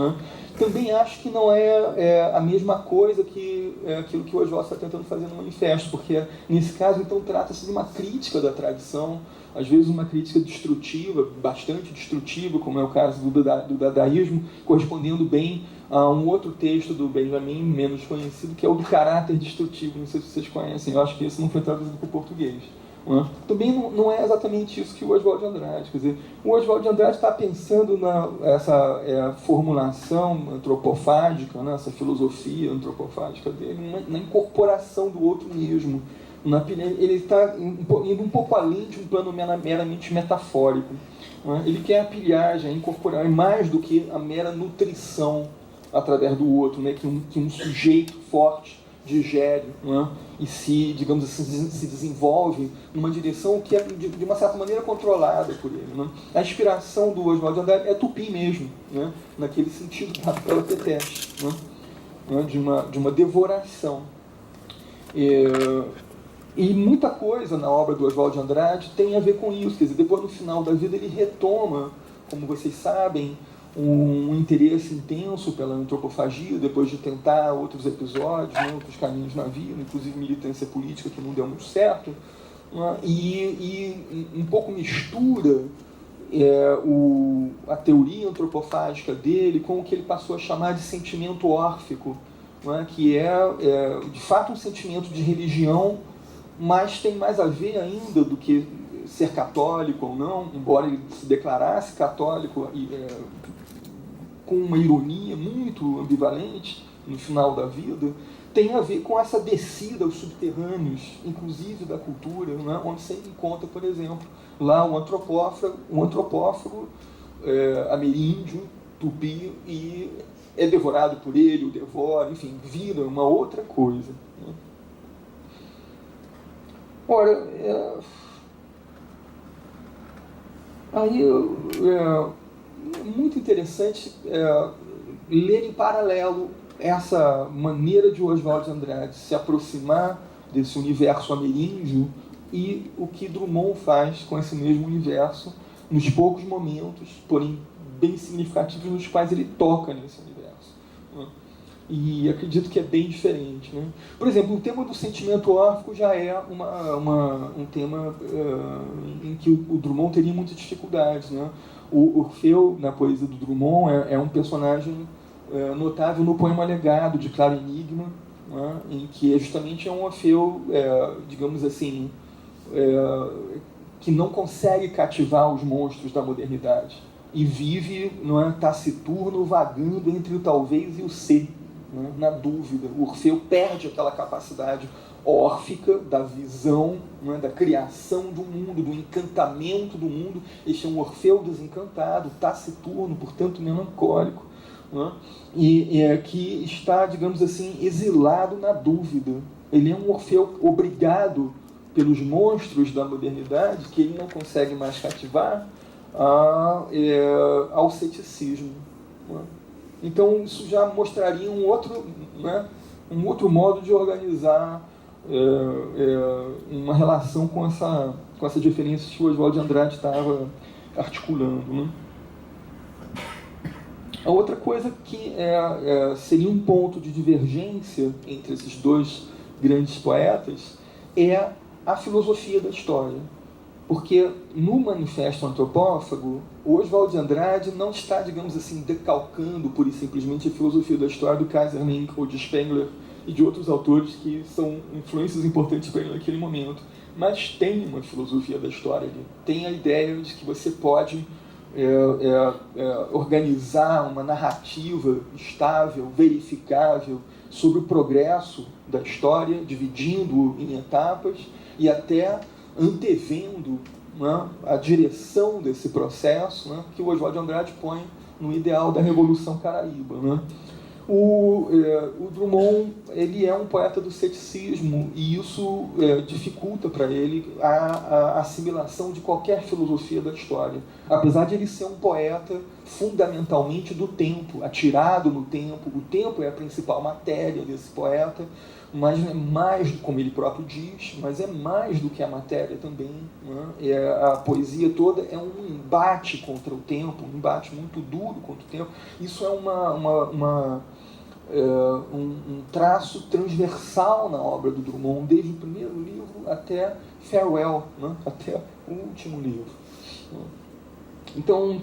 S2: Também acho que não é a mesma coisa que aquilo que o Oswald está tentando fazer no manifesto, porque nesse caso então trata-se de uma crítica da tradição, às vezes uma crítica destrutiva, bastante destrutiva, como é o caso do dadaísmo, correspondendo bem a um outro texto do Benjamin, menos conhecido, que é o do caráter destrutivo. Não sei se vocês conhecem, eu acho que esse não foi traduzido para o português. Também não é exatamente isso que o Oswald de Andrade. Quer dizer, o Oswald de Andrade está pensando nessa formulação antropofágica, essa filosofia antropofágica dele, na incorporação do outro mesmo. Ele está indo um pouco além de um plano meramente metafórico. Ele quer a pilhagem, incorporar mais do que a mera nutrição através do outro, que um sujeito forte digere, e se, digamos assim, se desenvolve numa direção que é, de uma certa maneira, controlada por ele. A inspiração do Oswald de Andrade é tupi mesmo, naquele sentido que Rafael Teteste, de uma devoração. E muita coisa na obra do Oswald de Andrade tem a ver com isso. Quer dizer, depois, no final da vida, ele retoma, como vocês sabem, um interesse intenso pela antropofagia, depois de tentar outros episódios, outros caminhos na vida, inclusive militância política, que não deu muito certo, e um pouco mistura a teoria antropofágica dele com o que ele passou a chamar de sentimento órfico, que é, de fato, um sentimento de religião, mas tem mais a ver ainda do que ser católico ou não, embora ele se declarasse católico com uma ironia muito ambivalente no final da vida, tem a ver com essa descida aos subterrâneos, inclusive da cultura, onde você encontra, por exemplo, lá um antropófago ameríndio, tupi, e é devorado por ele, o devora, enfim, vira uma outra coisa. Ora, aí é muito interessante ler em paralelo essa maneira de Oswald de Andrade se aproximar desse universo ameríndio e o que Drummond faz com esse mesmo universo nos poucos momentos, porém bem significativos, nos quais ele toca nesse universo. E acredito que é bem diferente. Por exemplo, o tema do sentimento órfico já é um tema em que o Drummond teria muitas dificuldades. O Orfeu, na poesia do Drummond, é um personagem notável no poema Legado, de Claro Enigma, em que justamente é um Orfeu, digamos assim, que não consegue cativar os monstros da modernidade e vive taciturno, vagando entre o talvez e o ser, na dúvida. O Orfeu perde aquela capacidade órfica da visão, da criação do mundo, do encantamento do mundo. Este é um Orfeu desencantado, taciturno, portanto melancólico, e que está, digamos assim, exilado na dúvida. Ele é um Orfeu obrigado pelos monstros da modernidade, que ele não consegue mais cativar, ao ceticismo. Então, isso já mostraria um outro modo de organizar uma relação com essa diferença que o Oswald de Andrade estava articulando. A outra coisa que seria um ponto de divergência entre esses dois grandes poetas, é a filosofia da história. Porque no Manifesto Antropófago, o Oswald de Andrade não está, digamos assim, decalcando pura e simplesmente a filosofia da história do Keyserlingk ou de Spengler e de outros autores que são influências importantes para ele naquele momento. Mas tem uma filosofia da história ali. Tem a ideia de que você pode organizar uma narrativa estável, verificável, sobre o progresso da história, dividindo-o em etapas e até antevendo, né, a direção desse processo, né, que o Oswald de Andrade põe no ideal da Revolução Caraíba. Né. O Drummond, ele é um poeta do ceticismo e isso dificulta para ele a assimilação de qualquer filosofia da história. Apesar de ele ser um poeta fundamentalmente do tempo, atirado no tempo, o tempo é a principal matéria desse poeta, mas é mais, como ele próprio diz, mas é mais do que a matéria também. Né? A poesia toda é um embate contra o tempo, um embate muito duro contra o tempo. Isso é um traço transversal na obra do Drummond, desde o primeiro livro até Farewell, né? Até o último livro. Então,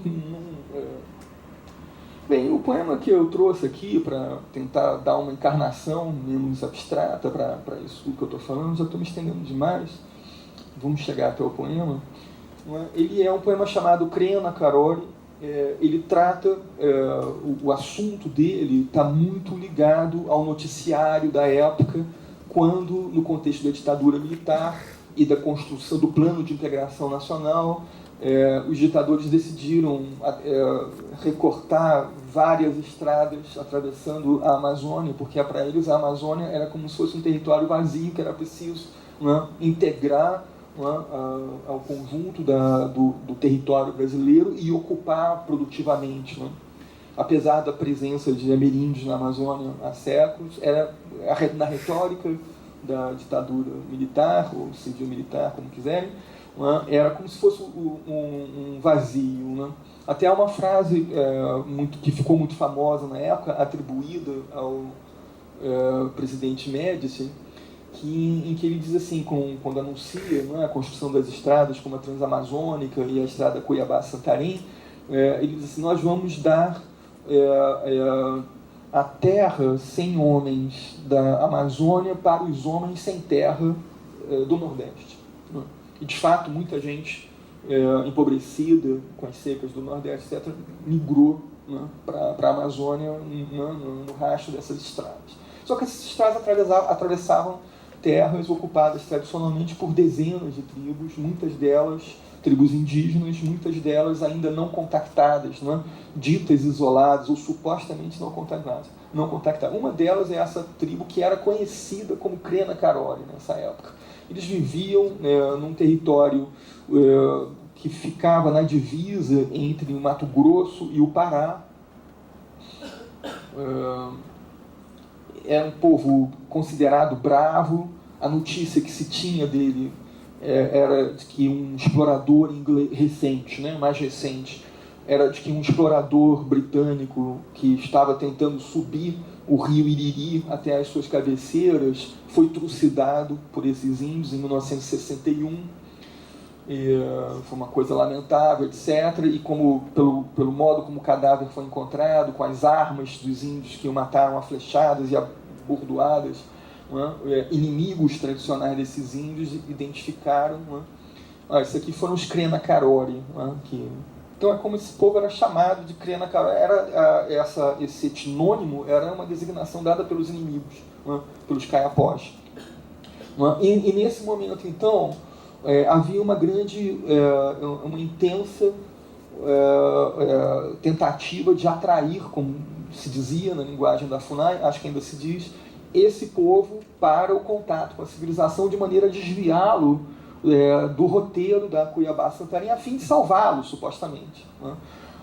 S2: bem, o poema que eu trouxe aqui para tentar dar uma encarnação menos abstrata para isso que eu estou falando, já estou me estendendo demais, vamos chegar até o poema. Ele é um poema chamado Crena Caroli. Ele trata, o assunto dele está muito ligado ao noticiário da época, quando, no contexto da ditadura militar e da construção do plano de integração nacional, os ditadores decidiram recortar várias estradas atravessando a Amazônia, porque para eles a Amazônia era como se fosse um território vazio que era preciso, né, integrar, né, ao conjunto do território brasileiro e ocupar produtivamente. Né. Apesar da presença de ameríndios na Amazônia há séculos, era na retórica da ditadura militar, ou civil-militar, como quiserem, era como se fosse um vazio. Né? Até há uma frase que ficou muito famosa na época, atribuída ao presidente Médici, em que ele diz assim, quando anuncia, né, a construção das estradas como a Transamazônica e a estrada Cuiabá-Santarém, ele diz assim: nós vamos dar a terra sem homens da Amazônia para os homens sem terra do Nordeste. Né? E, de fato, muita gente empobrecida com as secas do Nordeste, etc., migrou, né, para a Amazônia, no rastro dessas estradas. Só que essas estradas atravessavam terras ocupadas tradicionalmente por dezenas de tribos, muitas delas tribos indígenas, muitas delas ainda não contactadas, né, ditas isoladas ou supostamente não contactadas. Uma delas é essa tribo que era conhecida como Crena Caroli nessa época. Eles viviam num território que ficava na divisa entre o Mato Grosso e o Pará. Era um povo considerado bravo. A notícia que se tinha dele era de que um explorador inglês recente, né, mais recente, era de que um explorador britânico que estava tentando subir o rio Iriri até as suas cabeceiras foi trucidado por esses índios em 1961. Foi uma coisa lamentável, etc. E pelo modo como o cadáver foi encontrado, com as armas dos índios que o mataram a flechadas e a bordoadas, inimigos tradicionais desses índios identificaram. Isso aqui foram os Crena Caroli. Então é como esse povo era chamado de Crena Caroli. Esse etnônimo era uma designação dada pelos inimigos, pelos caiapós. E nesse momento, então, havia uma intensa tentativa de atrair, como se dizia na linguagem da FUNAI, acho que ainda se diz, esse povo para o contato com a civilização, de maneira a desviá-lo do roteiro da Cuiabá-Santarém, a fim de salvá-lo, supostamente.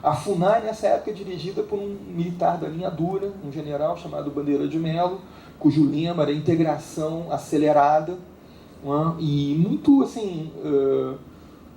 S2: A FUNAI, nessa época, é dirigida por um militar da linha dura, um general chamado Bandeira de Melo, cujo lema era integração acelerada, e muito assim,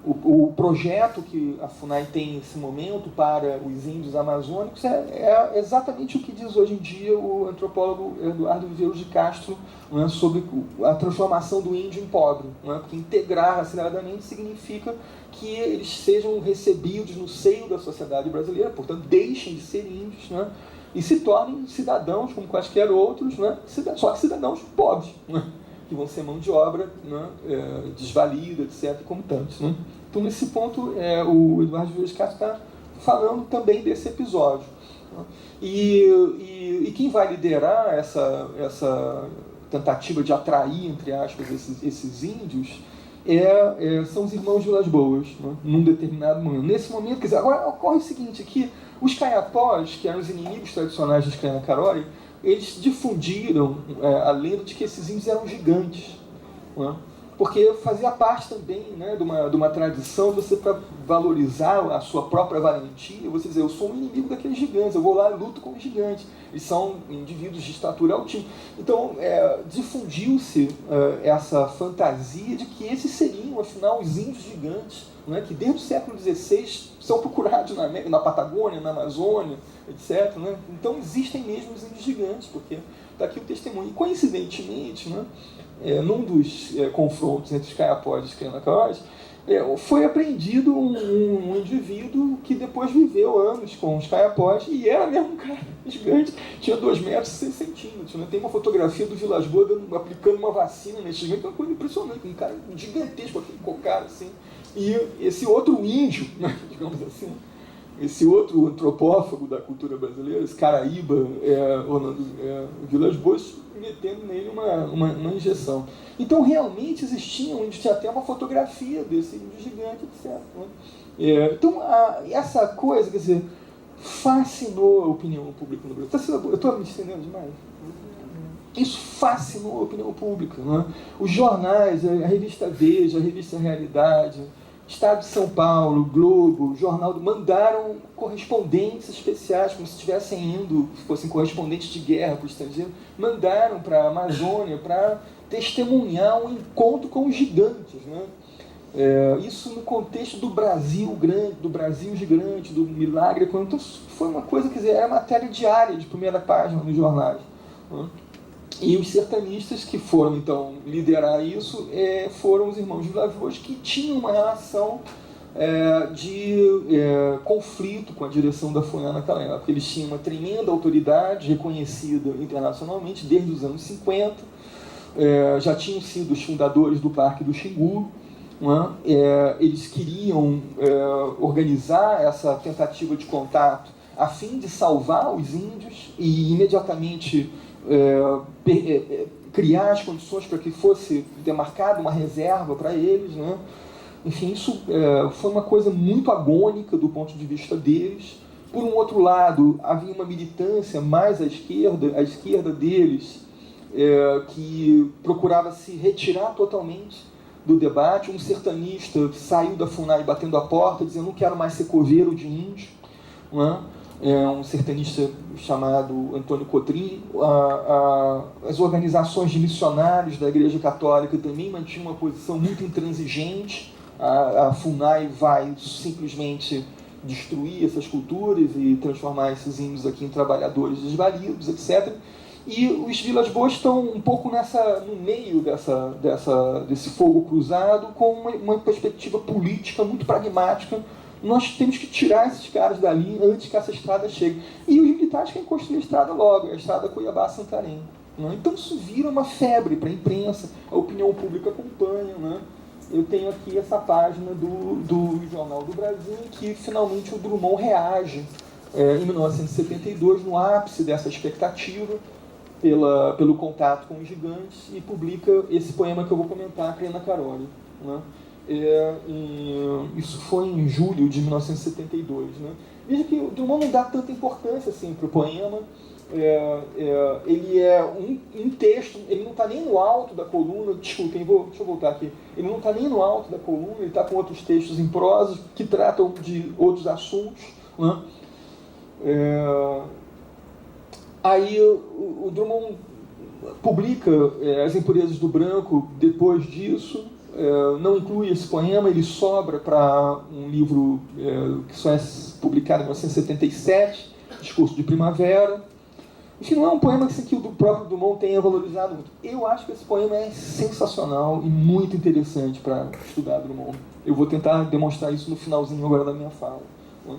S2: o projeto que a FUNAI tem nesse momento para os índios amazônicos é exatamente o que diz hoje em dia o antropólogo Eduardo Viveiros de Castro, né, sobre a transformação do índio em pobre, né, porque integrar aceleradamente significa que eles sejam recebidos no seio da sociedade brasileira, portanto deixem de ser índios, né, e se tornem cidadãos como quaisquer outros, né, só que cidadãos pobres, né, que vão ser mão de obra, né, desvalida, etc., como tantos. Né? Então, nesse ponto, o Eduardo Viveiros de Castro está falando também desse episódio. Né? E quem vai liderar essa tentativa de atrair, entre aspas, esses índios são os irmãos Vilas Boas, né? Num determinado momento. Nesse momento, quer dizer, agora ocorre o seguinte, que os caiapós, que eram os inimigos tradicionais dos Kainakarory, eles difundiram a lenda de que esses índios eram gigantes, né? Porque fazia parte também, né, de uma tradição de você, para valorizar a sua própria valentia, você dizer, eu sou um inimigo daqueles gigantes, eu vou lá e luto com os gigantes. Eles são indivíduos de estatura altíssima. Então, difundiu-se essa fantasia de que esses seriam, afinal, os índios gigantes, né, que desde o século XVI são procurados na Patagônia, na Amazônia, etc. Né? Então, existem mesmo os índios gigantes, porque está aqui o testemunho. E, coincidentemente, né, num dos confrontos entre os caiapós e os Kainakarory, foi apreendido um indivíduo que depois viveu anos com os caiapós e era mesmo um cara gigante, tinha 2 metros e 6 centímetros. Né? Tem uma fotografia do Vilas Boas aplicando uma vacina nesse gigante, que é uma coisa impressionante, um cara gigantesco, aquele cocar assim. E esse outro índio, né, digamos assim, esse outro antropófago da cultura brasileira, esse Caraíba, Vilas Boas, metendo nele uma injeção. Então, realmente existia, tinha até uma fotografia desse índio gigante, etc. Né? Então, essa coisa, quer dizer, fascinou a opinião pública no Brasil. Eu estou me estendendo demais? Isso fascinou a opinião pública. Né? Os jornais, a revista Veja, a revista Realidade, Estado de São Paulo, Globo, Jornal, mandaram correspondentes especiais, como se estivessem indo, fossem correspondentes de guerra para o estrangeiro, mandaram para a Amazônia para testemunhar um encontro com os gigantes. Né? Isso no contexto do Brasil grande, do Brasil gigante, do milagre. Então, foi uma coisa, quer dizer, era matéria diária de primeira página nos jornais. Né? E os sertanistas que foram, então, liderar isso foram os irmãos Vilas Boas, que tinham uma relação de conflito com a direção da FUNAI naquela época. Eles tinham uma tremenda autoridade reconhecida internacionalmente desde os anos 50, já tinham sido os fundadores do Parque do Xingu. Né? Eles queriam organizar essa tentativa de contato a fim de salvar os índios e imediatamente criar as condições para que fosse demarcada uma reserva para eles. Né? Enfim, isso foi uma coisa muito agônica do ponto de vista deles. Por um outro lado, havia uma militância mais à esquerda deles, que procurava se retirar totalmente do debate. Um sertanista saiu da FUNAI batendo a porta, dizendo: não quero mais ser coveiro de índio. Né? Um sertanista chamado Antônio Cotrim. As organizações de missionários da Igreja Católica também mantinham uma posição muito intransigente. A FUNAI vai simplesmente destruir essas culturas e transformar esses índios aqui em trabalhadores desvalidos, etc. E os Vilas Boas estão um pouco no meio desse fogo cruzado, com uma perspectiva política muito pragmática. Nós temos que tirar esses caras dali antes que essa estrada chegue. E os militares querem construir a estrada logo, a estrada Cuiabá-Santarém. Né? Então isso vira uma febre para a imprensa, a opinião pública acompanha. Né? Eu tenho aqui essa página do Jornal do Brasil, em que finalmente o Drummond reage em 1972, no ápice dessa expectativa, pelo contato com os gigantes, e publica esse poema que eu vou comentar, Kainakarory. Né? Isso foi em julho de 1972. Né? Veja que o Drummond não dá tanta importância assim, para o poema. Ele é um texto, ele não está nem no alto da coluna. Desculpem, deixa eu voltar aqui. Ele não está nem no alto da coluna, ele está com outros textos em prosa que tratam de outros assuntos. Né? Aí o Drummond publica As Impurezas do Branco depois disso. não inclui esse poema, ele sobra para um livro que só é publicado em 1977, Discurso de Primavera. Enfim, não é um poema que o próprio Drummond tenha valorizado muito. Eu acho que esse poema é sensacional e muito interessante para estudar Drummond. Eu vou tentar demonstrar isso no finalzinho agora da minha fala. Né?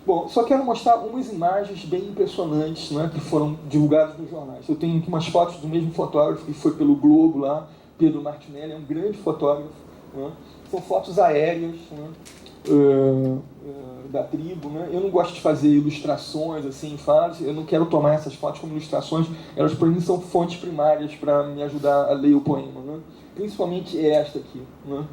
S2: Bom, só quero mostrar umas imagens bem impressionantes, né, que foram divulgadas nos jornais. Eu tenho aqui umas fotos do mesmo fotógrafo que foi pelo Globo lá, Pedro Martinelli, é um grande fotógrafo. Né? São fotos aéreas, né, da tribo. Né? Eu não gosto de fazer ilustrações assim, eu não quero tomar essas fotos como ilustrações, elas para mim são fontes primárias para me ajudar a ler o poema. Né? Principalmente esta aqui, né?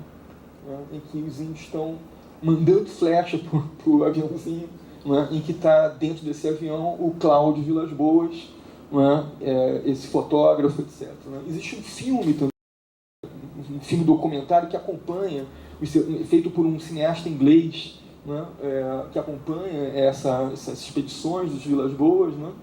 S2: Em que os índios estão mandando flecha para o aviãozinho, né? Em que está dentro desse avião o Cláudio Vilas Boas, né? Esse fotógrafo, etc. Né? Existe um filme também, um filme documentário que acompanha, feito por um cineasta inglês, né? Que acompanha essas expedições dos Vilas Boas. Né?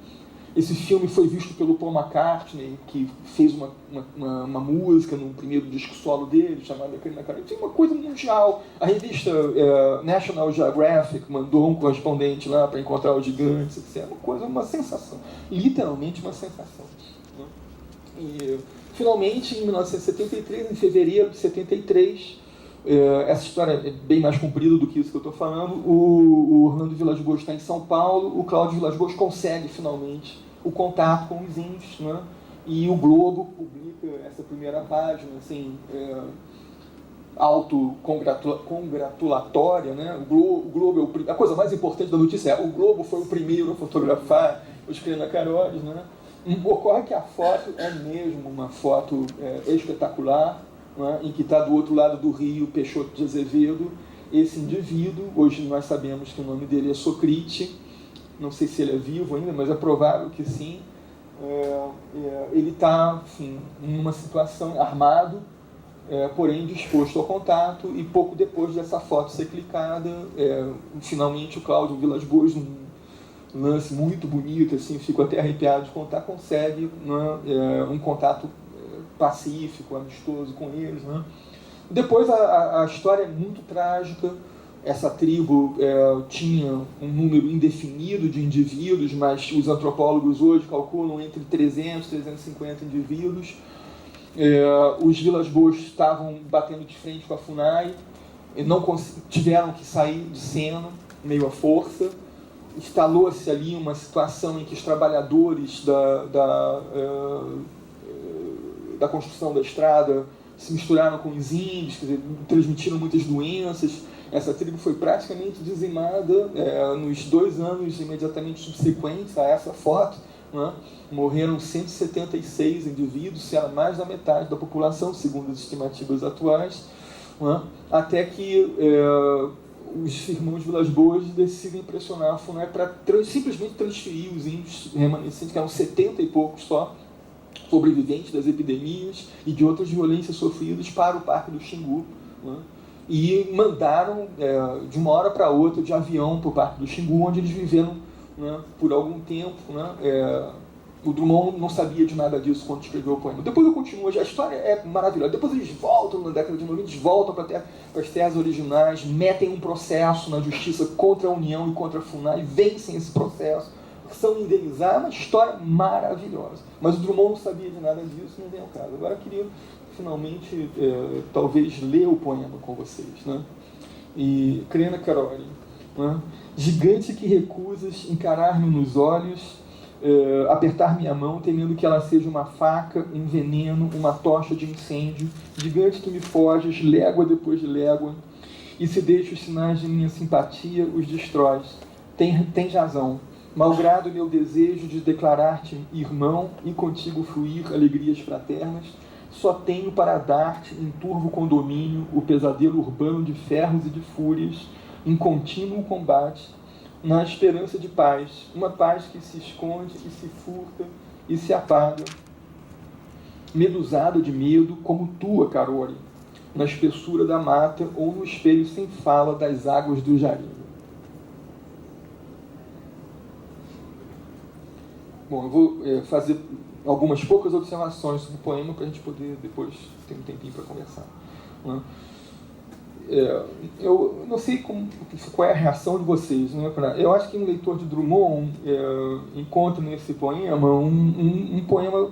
S2: Esse filme foi visto pelo Paul McCartney, que fez uma música no primeiro disco solo dele, chamada Carina Carina. Tem uma coisa mundial. A revista National Geographic mandou um correspondente lá para encontrar os gigantes, etc. Uma sensação. Literalmente uma sensação. Né? E, finalmente, em 1973, em fevereiro de 73, essa história é bem mais comprida do que isso que eu estou falando. O Orlando Vilas Boas está em São Paulo, o Cláudio Vilas Boas consegue finalmente o contato com os índios, né? E o Globo publica essa primeira página, assim, autocongratulatória, né? O Globo a coisa mais importante da notícia o Globo foi o primeiro a fotografar os Carina Carolis, né? Ocorre que a foto é mesmo uma foto espetacular, né, em que está do outro lado do rio Peixoto de Azevedo, esse indivíduo. Hoje nós sabemos que o nome dele é Socrite, não sei se ele é vivo ainda, mas é provável que sim. Ele está, enfim, em uma situação armado, porém disposto ao contato, e pouco depois dessa foto ser clicada, finalmente o Cláudio Vilas Boas, um lance muito bonito, assim, fico até arrepiado de contar, consegue, né, um contato pacífico, amistoso com eles. Né? Depois a história é muito trágica. Essa tribo tinha um número indefinido de indivíduos, mas os antropólogos hoje calculam entre 300 e 350 indivíduos. Os Vilas Boas estavam batendo de frente com a FUNAI, tiveram que sair de cena, meio à força. Instalou-se ali uma situação em que os trabalhadores da construção da estrada se misturaram com os índios, quer dizer, transmitiram muitas doenças. Essa tribo foi praticamente dizimada nos 2 anos imediatamente subsequentes a essa foto. Né? Morreram 176 indivíduos, se era mais da metade da população, segundo as estimativas atuais, né? Até que os irmãos Vilas Boas decidem pressionar a FUNAI para simplesmente transferir os índios remanescentes, que eram 70 e poucos só, sobreviventes das epidemias e de outras violências sofridas, para o Parque do Xingu. Né? E mandaram, de uma hora para outra, de avião para o Parque do Xingu, onde eles viveram, né, por algum tempo. Né? O Drummond não sabia de nada disso quando escreveu o poema. Depois eu continuo, a história é maravilhosa. Depois eles voltam, na década de 90, eles voltam para as terras originais, metem um processo na justiça contra a União e contra a FUNAI, vencem esse processo, são indenizados. É uma história maravilhosa. Mas o Drummond não sabia de nada disso, não vem ao caso. Agora eu queria, finalmente, talvez ler o poema com vocês. Né? E Carina Caroli, né? Gigante que recusas encarar-me nos olhos, apertar minha mão, temendo que ela seja uma faca, um veneno, uma tocha de incêndio. Gigante que me foges, légua depois de légua, e se deixa os sinais de minha simpatia, os destróis. Tens razão. Malgrado meu desejo de declarar-te irmão e contigo fluir alegrias fraternas, só tenho para dar-te em turvo condomínio o pesadelo urbano de ferros e de fúrias, em contínuo combate, na esperança de paz, uma paz que se esconde e se furta e se apaga, medusado de medo, como tua, Carole, na espessura da mata ou no espelho sem fala das águas do Jarinho. Bom, eu vou fazer algumas poucas observações sobre o poema para a gente poder depois ter um tempinho para conversar. Né? Eu não sei qual é a reação de vocês. Né? Eu acho que um leitor de Drummond encontra nesse poema um poema,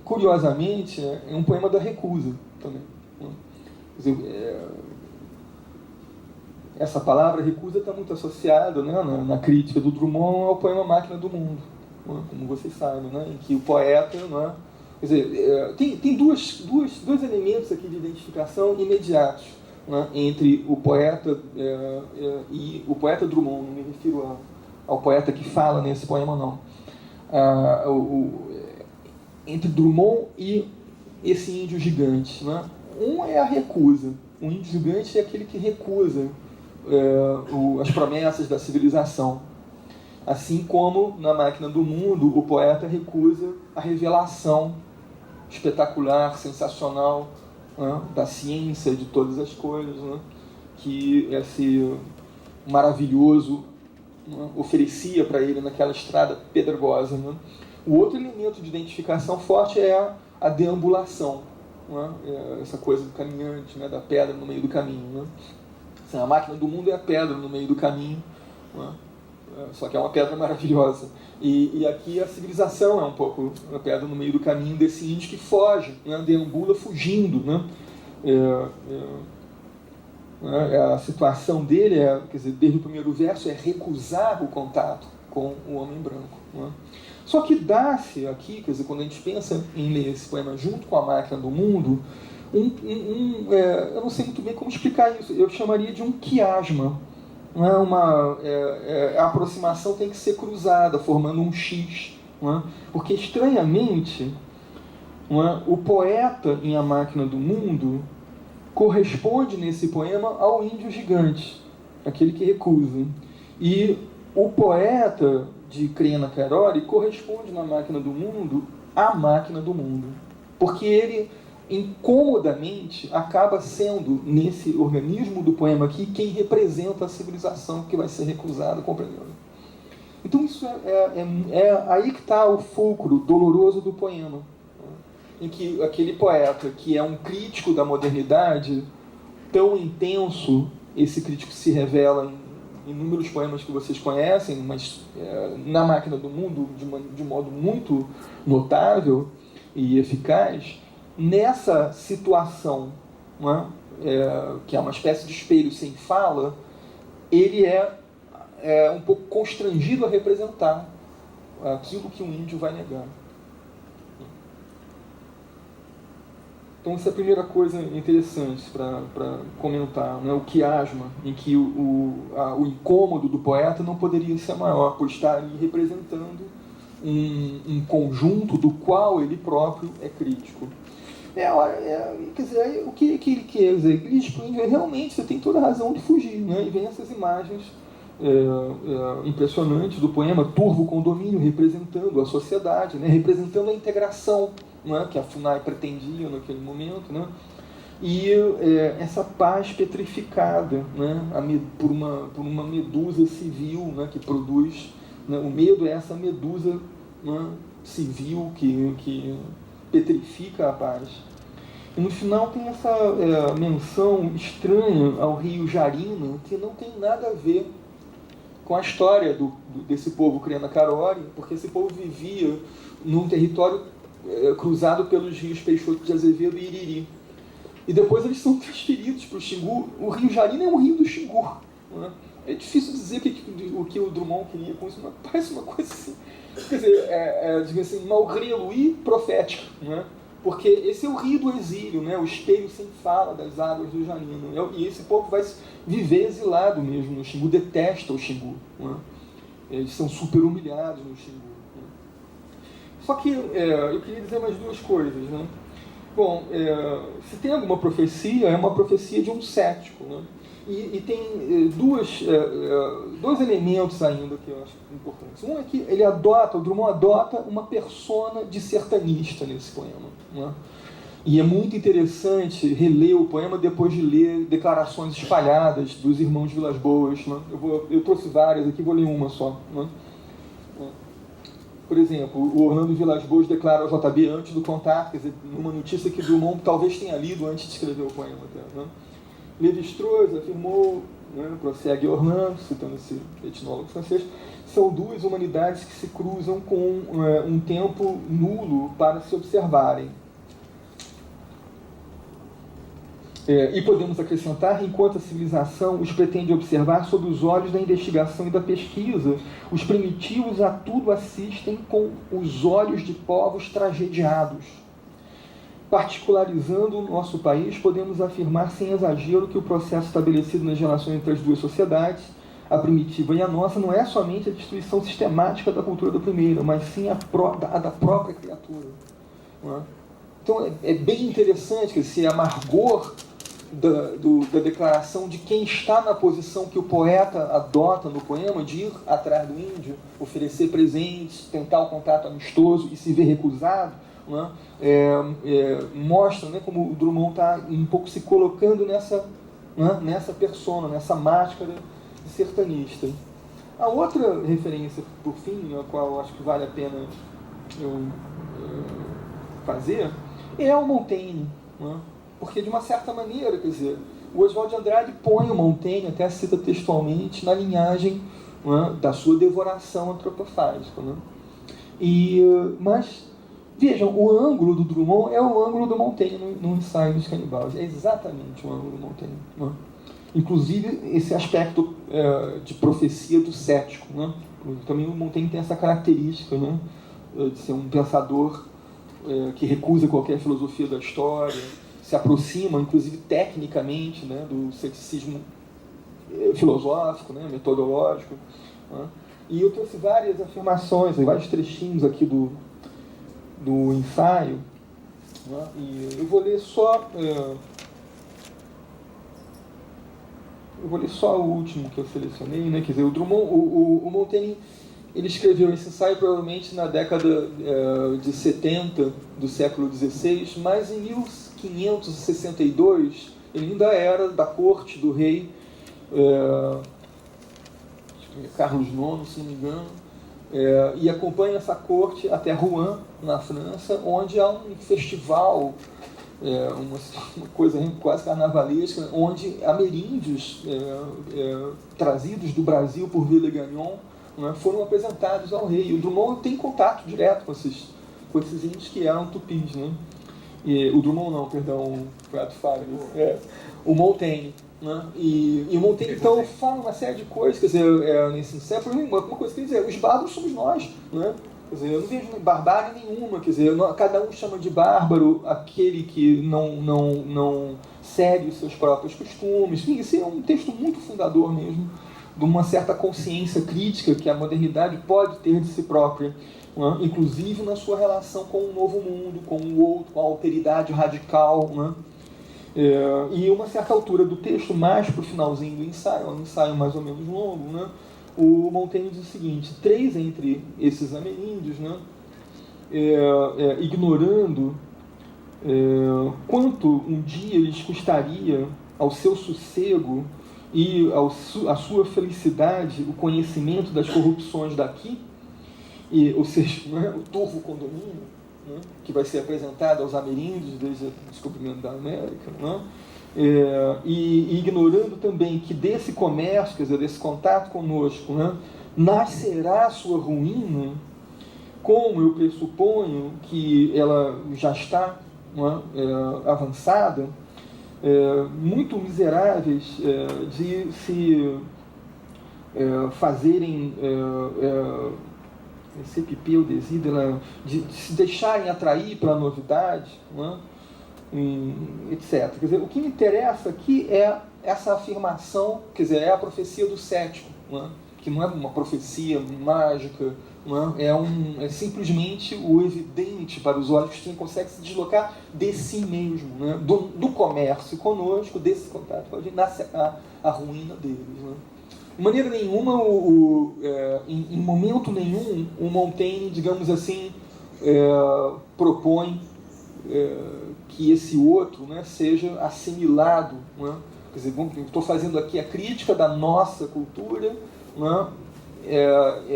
S2: curiosamente, é um poema da recusa também. Né? Quer dizer, essa palavra recusa está muito associada, né, na crítica do Drummond ao poema Máquina do Mundo, né, como vocês sabem, né, em que o poeta, né, quer dizer, tem dois elementos aqui de identificação imediatos, né, entre o poeta e o poeta Drummond. Não me refiro ao poeta que fala nesse poema, não. Entre Drummond e esse índio gigante, né? Um é a recusa. O índio gigante é aquele que recusa as promessas da civilização. Assim como na Máquina do Mundo, o poeta recusa a revelação espetacular, sensacional, né, da ciência, de todas as coisas, né, que esse maravilhoso, né, oferecia para ele naquela estrada pedregosa. Né. O outro elemento de identificação forte é a deambulação, né, essa coisa do caminhante, né, da pedra no meio do caminho. Né. A Máquina do Mundo é a pedra no meio do caminho, né? Só que é uma pedra maravilhosa. E aqui a civilização é um pouco a pedra no meio do caminho desse índio que foge, né? Deambula fugindo. Né? A situação dele, quer dizer, desde o primeiro verso, é recusar o contato com o homem branco. Né? Só que dá-se aqui, quer dizer, quando a gente pensa em ler esse poema junto com a Máquina do Mundo, eu não sei muito bem como explicar isso, eu chamaria de um quiasma. Não é a aproximação tem que ser cruzada, formando um X. Não é? Porque, estranhamente, não é, o poeta em A Máquina do Mundo corresponde nesse poema ao índio gigante, aquele que recusa. E o poeta de Crena Carori corresponde na Máquina do Mundo à Máquina do Mundo. Porque ele incomodamente acaba sendo, nesse organismo do poema aqui, quem representa a civilização que vai ser recusada, compreendendo. Então isso é aí que está o fulcro doloroso do poema, né? Em que aquele poeta que é um crítico da modernidade, tão intenso, esse crítico se revela em inúmeros poemas que vocês conhecem, mas na Máquina do Mundo de modo muito notável e eficaz. Nessa situação, né, que é uma espécie de espelho sem fala, ele é um pouco constrangido a representar aquilo que um índio vai negar. Então, essa é a primeira coisa interessante para comentar, né, o quiasma, em que o incômodo do poeta não poderia ser maior, por estar ali representando um conjunto do qual ele próprio é crítico. Quer dizer, o que ele quer dizer? Ele diz para o índio, realmente você tem toda a razão de fugir, né? E vem essas imagens impressionantes do poema, Turvo Condomínio, representando a sociedade, né? Representando a integração, né? Que a FUNAI pretendia naquele momento, né? E essa paz petrificada, né? por uma medusa civil, né? Que produz, né? O medo é essa medusa, né? Civil que petrifica a paz. E no final tem essa menção estranha ao rio Jarina, que não tem nada a ver com a história desse povo Crena Carori, porque esse povo vivia num território cruzado pelos rios Peixoto de Azevedo e Iriri. E depois eles são transferidos para o Xingu. O rio Jarina é um rio do Xingu. Né? É difícil dizer o que o Drummond queria com isso, mas parece uma coisa assim. Quer dizer, digamos assim, malgré-lui e profética, né? Porque esse é o rio do exílio, né? O espelho sem fala das águas do Jarina. E esse povo vai viver exilado mesmo no Xingu, detesta o Xingu. Né? Eles são super humilhados no Xingu. Né? Só que eu queria dizer mais duas coisas. Né? Bom, se tem alguma profecia, é uma profecia de um cético. Né? E tem dois elementos ainda que eu acho importantes. Um é que o Drummond adota uma persona de sertanista nesse poema. Né? E é muito interessante reler o poema depois de ler declarações espalhadas dos irmãos Vilas Boas. Né? Eu trouxe várias aqui, vou ler uma só. Né? Por exemplo, o Orlando Vilas-Boas declara ao JB antes do contato, quer dizer, numa notícia que Drummond talvez tenha lido antes de escrever o poema. Né? Lévi-Strauss afirmou, né, prossegue Orlando, citando esse etnólogo francês, são duas humanidades que se cruzam com um tempo nulo para se observarem. E podemos acrescentar, enquanto a civilização os pretende observar sob os olhos da investigação e da pesquisa, os primitivos a tudo assistem com os olhos de povos tragediados. Particularizando o nosso país, podemos afirmar sem exagero que o processo estabelecido nas relações entre as duas sociedades, a primitiva e a nossa, não é somente a destruição sistemática da cultura da primeira, mas sim a da própria criatura. Não é? Então é bem interessante que esse amargor da declaração de quem está na posição que o poeta adota no poema, de ir atrás do índio, oferecer presentes, tentar o contato amistoso e se ver recusado, né? Mostra, né, como o Drummond está um pouco se colocando nessa persona, nessa máscara de sertanista. A outra referência, por fim, a qual eu acho que vale a pena eu fazer, é o Montaigne, né? Porque, de uma certa maneira, quer dizer, o Oswald de Andrade põe o Montaigne, até cita textualmente, na linhagem, né, da sua devoração antropofágica. Né? Mas, vejam, o ângulo do Drummond é o ângulo do Montaigne no ensaio dos canibais. É exatamente o ângulo do Montaigne. Né? Inclusive, esse aspecto de profecia do cético. Né? Também o Montaigne tem essa característica, né, de ser um pensador que recusa qualquer filosofia da história, se aproxima, inclusive tecnicamente, né, do ceticismo filosófico, né, metodológico. Né? E eu trouxe várias afirmações, vários trechinhos aqui do ensaio. Né? E eu vou ler só o último que eu selecionei, né? Quer dizer, o Drummond, o Montaigne, ele escreveu esse ensaio provavelmente na década de 70 do século XVI, mas em 1562 ele ainda era da corte do rei Carlos IX, se não me engano, e acompanha essa corte até Rouen, na França, onde há um festival, uma coisa quase carnavalesca, onde ameríndios trazidos do Brasil por Villegagnon, né, foram apresentados ao rei. E o Drummond tem contato direto com esses índios que eram tupis. Né? O Drummond não, perdão, o Montaigne. Né? E o Montaigne, então, fala uma série de coisas, quer dizer, nesse século, uma coisa que dizer, os bárbaros somos nós. Né? Quer dizer, eu não vejo barbárie nenhuma, quer dizer, cada um chama de bárbaro aquele que não segue os seus próprios costumes. Enfim, esse é um texto muito fundador mesmo, de uma certa consciência crítica que a modernidade pode ter de si própria, né? Inclusive na sua relação com o novo mundo, com o outro, com a alteridade radical. Né? E uma certa altura do texto, mais para o finalzinho do ensaio, um ensaio mais ou menos longo, né? O Montaigne diz o seguinte: 3 entre esses ameríndios, né, ignorando quanto um dia lhes custaria ao seu sossego e à sua felicidade o conhecimento das corrupções daqui, ou seja, né, o turvo condomínio, né, que vai ser apresentado aos ameríndios desde o descobrimento da América, né, e ignorando também que desse comércio, quer dizer, desse contato conosco, né, nascerá a sua ruína, como eu pressuponho que ela já está, né, avançada, muito miseráveis de se fazerem CPP, de se deixarem atrair pela novidade, né? Etc. Quer dizer, o que me interessa aqui é essa afirmação, quer dizer, é a profecia do cético, né? Que não é uma profecia mágica, né? É simplesmente o evidente para os olhos que quem consegue se deslocar de si mesmo, né? do comércio conosco, desse contato, pode nascer a ruína deles. Né? De maneira nenhuma, em momento nenhum, o Montaigne, digamos assim, propõe que esse outro, né, seja assimilado. Né? Quer dizer, estou fazendo aqui a crítica da nossa cultura, né,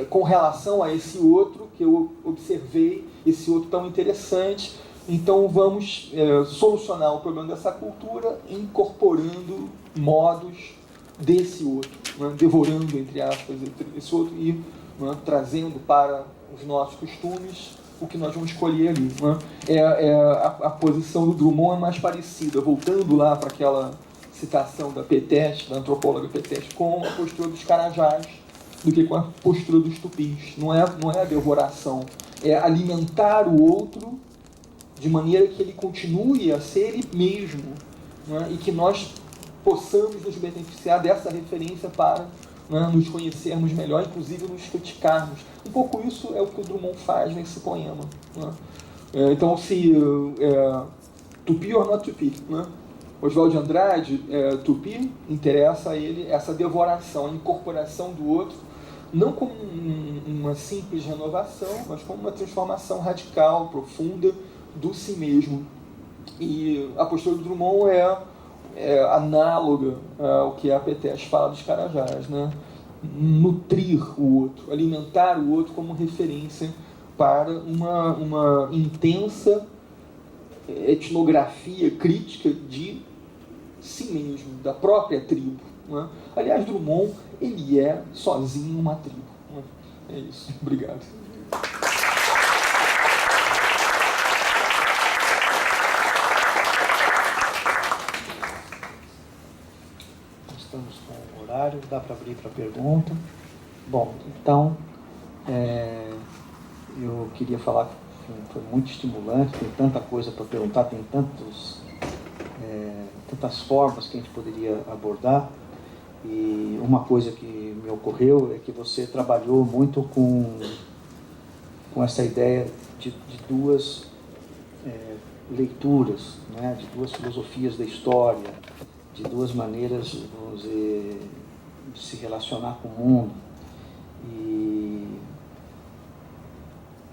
S2: com relação a esse outro que eu observei esse outro tão interessante, então vamos solucionar o problema dessa cultura incorporando modos desse outro, né? Devorando, entre aspas, esse outro e, né, trazendo para os nossos costumes o que nós vamos escolher ali. Né? A posição do Drummond é mais parecida, voltando lá para aquela citação da Peteste, da antropóloga Peteste, com a postura dos Carajás, do que com a postura dos Tupis. Não é a devoração, é alimentar o outro de maneira que ele continue a ser ele mesmo, né? E que nós possamos nos beneficiar dessa referência para, né, nos conhecermos melhor, inclusive nos criticarmos. Um pouco isso é o que o Drummond faz nesse poema. Né? Então, se Tupi or not Tupi, né? Oswald de Andrade, Tupi, interessa a ele essa devoração, a incorporação do outro, não como uma simples renovação, mas como uma transformação radical, profunda do si mesmo. E a postura do Drummond é análoga ao que a Peteste fala dos Carajás, né? Nutrir o outro, alimentar o outro como referência para uma intensa etnografia crítica de si mesmo, da própria tribo. Né? Aliás, Drummond, ele é sozinho uma tribo. Né? É isso. Obrigado.
S1: Estamos com o horário, dá para abrir para pergunta. Bom, então, eu queria falar que foi muito estimulante, tem tanta coisa para perguntar, tem tantas formas que a gente poderia abordar. E uma coisa que me ocorreu é que você trabalhou muito com essa ideia de duas leituras, né? De duas filosofias da história, de duas maneiras, vamos dizer, de se relacionar com o mundo. E,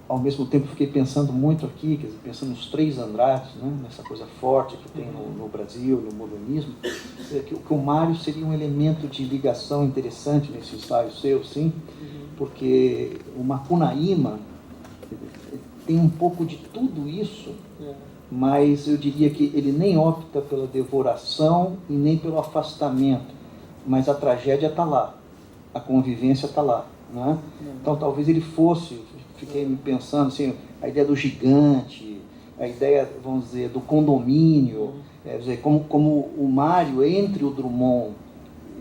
S1: ao mesmo tempo, fiquei pensando muito aqui, quer dizer, pensando nos três Andrades, né? Nessa coisa forte que tem no Brasil, no modernismo, que o Mário seria um elemento de ligação interessante nesse ensaio seu, sim, porque o Macunaíma tem um pouco de tudo isso, mas eu diria que ele nem opta pela devoração e nem pelo afastamento, mas a tragédia está lá, a convivência está lá, né? Então talvez ele fosse, fiquei me pensando assim, a ideia do gigante, a ideia, vamos dizer, do condomínio, como o Mário entre o Drummond,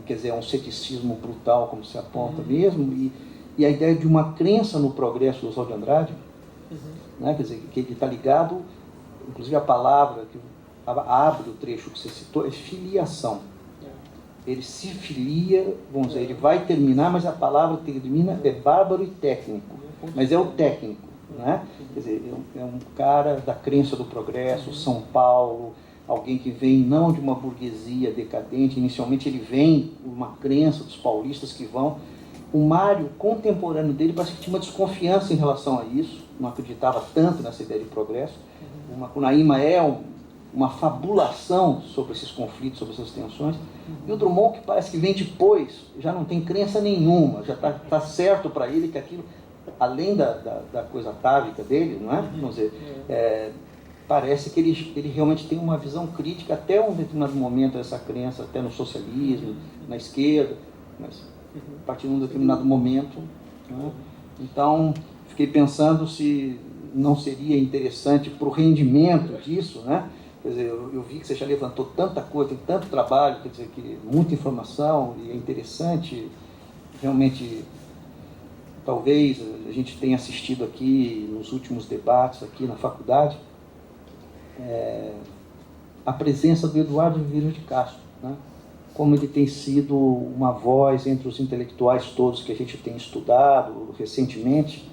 S1: quer dizer, é um ceticismo brutal, como se aponta mesmo, e a ideia de uma crença no progresso do Oswald de Andrade, né? Quer dizer, que ele está ligado, inclusive a palavra que abre o trecho que você citou, é filiação. Ele se filia, vamos dizer, ele vai terminar, mas a palavra que termina é bárbaro e técnico, mas é o técnico, né? Quer dizer, é um cara da crença do progresso, São Paulo, alguém que vem não de uma burguesia decadente, inicialmente ele vem uma crença dos paulistas que vão. O Mário, contemporâneo dele, parece que tinha uma desconfiança em relação a isso, não acreditava tanto nessa ideia de progresso. O Macunaíma é uma fabulação sobre esses conflitos, sobre essas tensões. E o Drummond, que parece que vem depois, já não tem crença nenhuma, já está certo para ele que aquilo, além da coisa atávica dele, não é? Vamos dizer, parece que ele realmente tem uma visão crítica até um determinado momento dessa crença, até no socialismo, na esquerda, mas a partir de um determinado momento, né? Então, fiquei pensando se não seria interessante para o rendimento disso, né? Quer dizer, eu vi que você já levantou tanta coisa, tem tanto trabalho, quer dizer, que muita informação, e é interessante, realmente, talvez a gente tenha assistido aqui, nos últimos debates aqui na faculdade, a presença do Eduardo Vieira de Castro, né? Como ele tem sido uma voz entre os intelectuais todos que a gente tem estudado recentemente,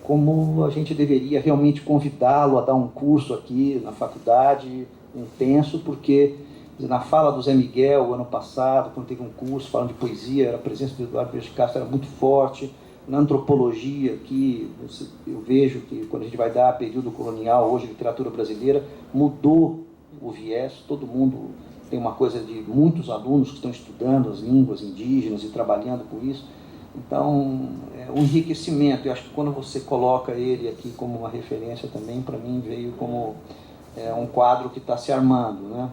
S1: como a gente deveria realmente convidá-lo a dar um curso aqui na faculdade, intenso, porque na fala do Zé Miguel, ano passado, quando teve um curso falando de poesia, a presença do Eduardo Vieira de Castro era muito forte. Na antropologia, aqui, eu vejo que quando a gente vai dar período colonial, hoje, literatura brasileira, mudou o viés, todo mundo tem uma coisa de muitos alunos que estão estudando as línguas indígenas e trabalhando com isso. Então, o enriquecimento, eu acho que quando você coloca ele aqui como uma referência também, para mim veio como um quadro que está se armando, né?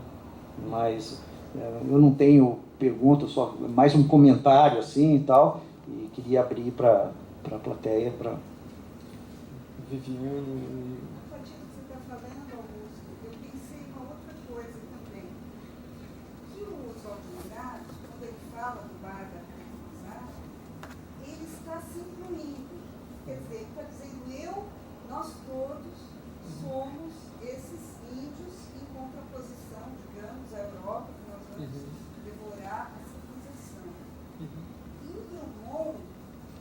S1: Mas eu não tenho pergunta, só mais um comentário assim e tal, e queria abrir para a plateia, para...
S2: Viviane.
S3: A partir do que você está falando, Augusto, eu pensei em uma outra coisa também. Que o Oswald de Andrade, quando ele fala do bar da Carne, ele está se incluindo. Quer dizer, ele está dizendo, nós todos somos esses índios em contraposição, digamos, à Europa, que nós vamos devorar a civilização. E o Drummond,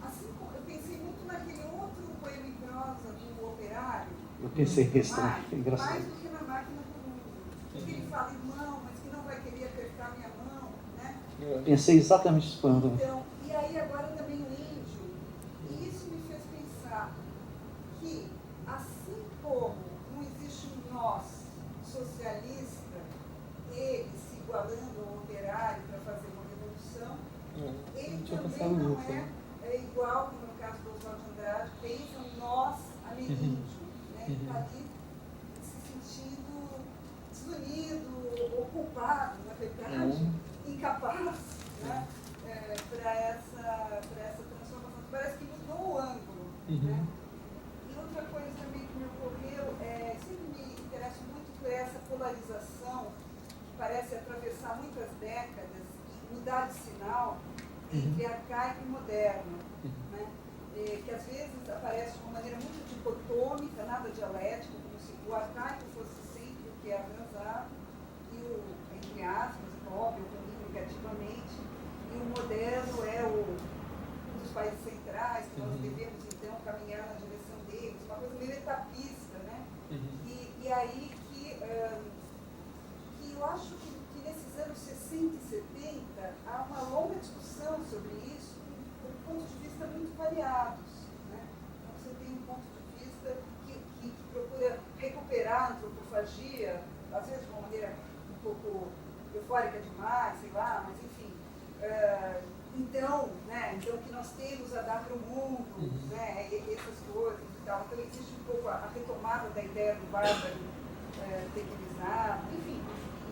S3: assim como eu pensei muito naquele outro poema em prosa do Operário,
S1: Eu pensei nisso também, é engraçado.
S3: mais do que na Máquina do Mundo. Porque ele fala, irmão, mas que não vai querer apertar minha mão, né?
S1: Pensei exatamente isso quando...
S3: Então, e aí agora também o índio, e isso me fez pensar que, assim como não existe um nós socialista, ele se igualando ao operário para fazer uma revolução, ele também não é igual, como no caso do Oswald de Andrade, pensa um nós ameríndio, né? Ele está ali se sentindo desunido, ocupado, na verdade, incapaz, né? Para essa transformação. Parece que mudou o ângulo. Né? E outra coisa também que me ocorreu, sempre me interesso muito por essa polarização que parece atravessar muitas décadas e mudar de sinal entre arcaico e moderno. Né? Que às vezes aparece de uma maneira muito dicotômica, nada dialética, como se o arcaico fosse sempre o que é avançado e o, entre aspas, pobre, comunicativamente, e o moderno é um dos países centrais, que nós devemos então caminhar na direção deles, uma coisa meio etapista, né? E aí que eu acho que nesses anos 60 e 70 há uma longa discussão sobre isso, com pontos de vista muito variados. Né? Então você tem um ponto de vista que procura recuperar a antropofagia, às vezes de uma maneira um pouco eufórica demais, sei lá, mas enfim. Então que nós temos a dar para o mundo, né, essas coisas e tal. Então existe um pouco a retomada da ideia do bárbaro tequilizado, enfim.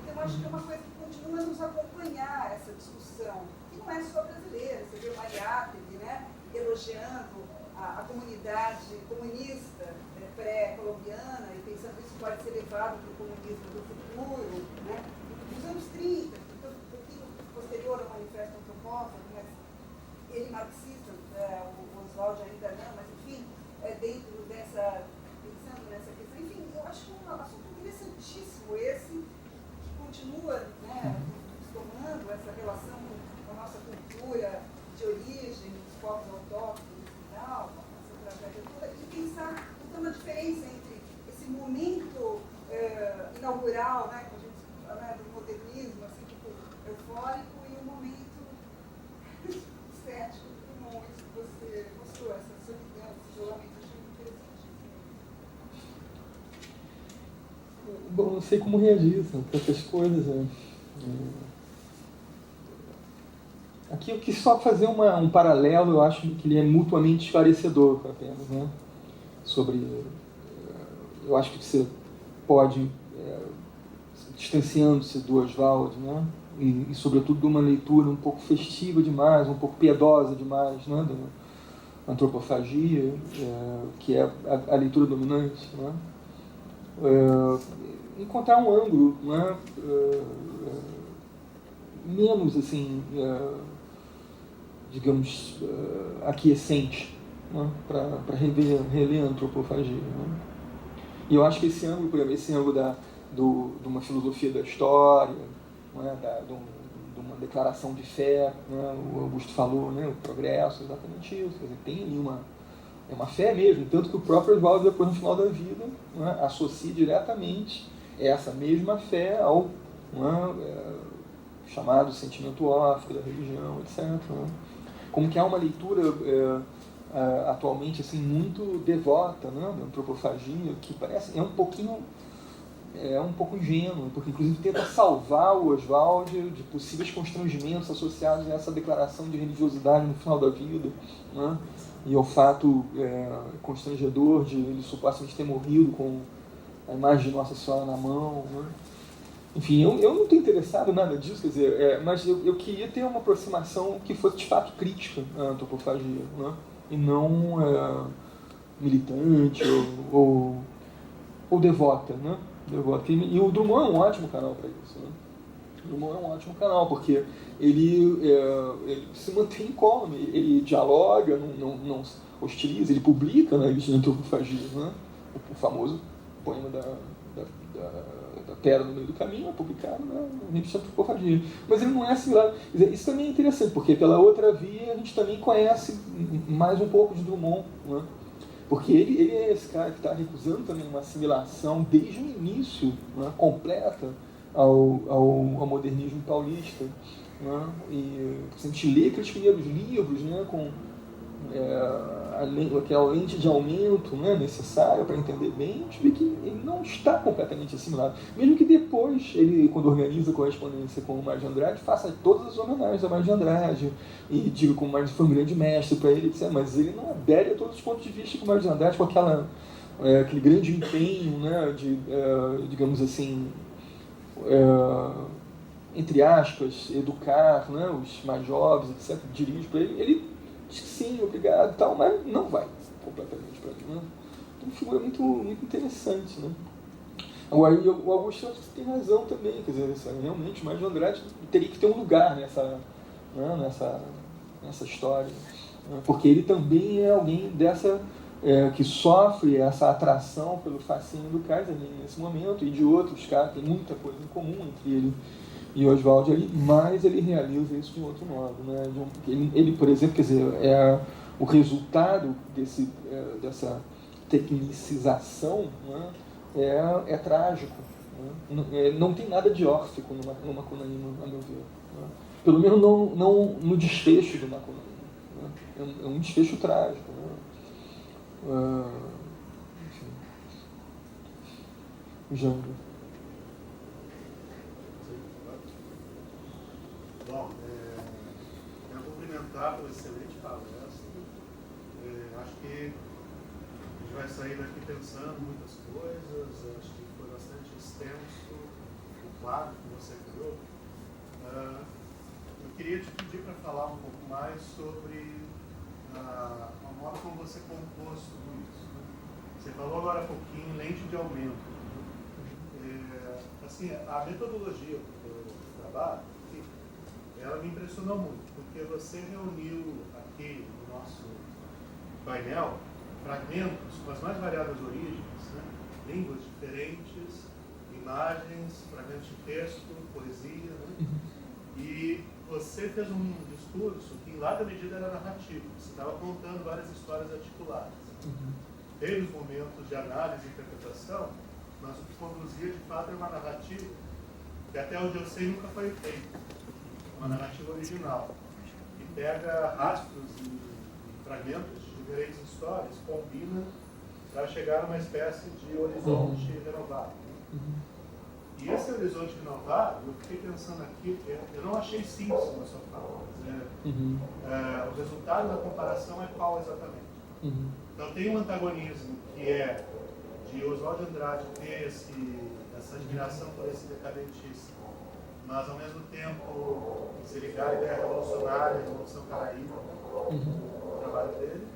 S3: Então acho que é uma coisa que continua a nos acompanhar, essa discussão, que não é só brasileira. Você vê o Mariátegui, né, elogiando a comunidade comunista pré-colombiana e pensando que isso pode ser levado para o comunismo do futuro, né? Nos anos 30, um pouquinho posterior ao Manifesto Antropófago, mas ele marxista, o Oswald ainda não, mas enfim, dentro dessa, pensando nessa questão, enfim, eu acho que é um assunto interessantíssimo esse, que continua, né, tomando essa relação com a nossa cultura de origem, dos povos autóctonos e tal, essa tragédia toda, e pensar então a diferença entre esse momento inaugural, né, do modernismo, assim, tipo, eufórico, e o momento estético do mundo que você mostrou, essa solidão, esse isolamento, achei interessantíssimo.
S2: Bom, não sei como reagir a essas coisas. Aqui eu quis só fazer um paralelo, eu acho que ele é mutuamente esclarecedor apenas, né? Sobre, eu acho que você pode, distanciando-se do Oswald, né? E sobretudo de uma leitura um pouco festiva demais, um pouco piedosa demais, né? Da antropofagia, que é a leitura dominante, né? Encontrar um ângulo, né? Menos assim, digamos, aquiescente, né? Para reler a antropofagia, né? E eu acho que esse ângulo, por exemplo, esse ângulo de uma filosofia da história, né? De uma declaração de fé, né? O Augusto falou, né? O progresso, exatamente isso. Quer dizer, tem ali uma fé mesmo, tanto que o próprio Oswald, depois no final da vida, né? Associa diretamente essa mesma fé ao chamado sentimento órfico da religião, etc. Né? Como que há uma leitura atualmente assim, muito devota, né? Da antropofagia, que parece, é um pouquinho é um pouco ingênua, porque inclusive tenta salvar o Oswald de possíveis constrangimentos associados a essa declaração de religiosidade no final da vida, né? E ao fato constrangedor de ele supostamente ter morrido com a imagem de Nossa Senhora na mão, né? Enfim, eu não estou interessado em nada disso, quer dizer, mas eu queria ter uma aproximação que fosse de fato crítica à antropofagia, né? E não militante ou devota, né? Devota. E o Drummond é um ótimo canal para isso, né? O Drummond é um ótimo canal, porque ele se mantém incólume, ele dialoga, não hostiliza, ele publica na revista de antropofagia, né? O famoso poema da Pedra no Meio do Caminho é publicado na revista de antropofagia. Mas ele não é similar. Isso também é interessante, porque pela outra via a gente também conhece mais um pouco de Drummond, né? Porque ele é esse cara que está recusando também uma assimilação desde o início, né, completa ao modernismo paulista, né? E se a gente lê aqueles primeiros livros, né, com aquela lente de aumento, né, necessária para entender bem, a gente vê que ele não está completamente assimilado. Mesmo que depois ele, quando organiza correspondência com o Mário de Andrade, faça todas as homenagens ao Mário de Andrade e diga como o Mário foi um grande mestre para ele, etc. Mas ele não adere a todos os pontos de vista com o Mário de Andrade, com aquele grande empenho, né, de, digamos assim, entre aspas, educar, né, os mais jovens, etc. Dirige para ele. Ele diz que sim, obrigado e tal, mas não vai completamente para ele, né? Então, uma figura muito, muito interessante, né? Agora, o Augusto Santos tem razão também, quer dizer, realmente o Mário de Andrade teria que ter um lugar nessa história, né? Porque ele também é alguém que sofre essa atração pelo fascínio do Kaiser nesse momento, e de outros caras, tem muita coisa em comum entre ele e Oswald ali, mas ele realiza isso de um outro modo, né? Ele, por exemplo, quer dizer, o resultado dessa tecnicização, né, é trágico, né? Não tem nada de órfico no Macunaíma, a meu ver, né? Pelo menos não no desfecho do Macunaíma, né? É um desfecho trágico, né? Enfim. Jango.
S4: Bom, quero cumprimentar pela excelente palestra. Acho que a gente vai sair daqui pensando muitas coisas. Acho que foi bastante extenso o quadro que você criou. Eu queria te pedir para falar um pouco mais sobre a modo como você compôs tudo isso. Você falou agora há pouquinho em lente de aumento. Assim, a metodologia do trabalho, ela me impressionou muito, porque você reuniu aqui no nosso painel fragmentos com as mais variadas origens, né? Línguas diferentes, imagens, fragmentos de texto, poesia, né? E você fez um discurso que em larga medida era narrativo, você estava contando várias histórias articuladas. Teve os momentos de análise e interpretação, mas o que conduzia de fato era uma narrativa que até onde eu sei nunca foi feita. Uma narrativa original, que pega rastros e fragmentos de diferentes histórias, combina para chegar a uma espécie de horizonte renovado. E esse horizonte renovado, eu fiquei pensando aqui, eu não achei simples na sua fala, o resultado da comparação é qual exatamente? Então tem um antagonismo que é de Oswald de Andrade ter essa admiração por esse decadentista, mas ao mesmo tempo se ligar à ideia revolucionária, a Revolução Caraíba, o trabalho dele.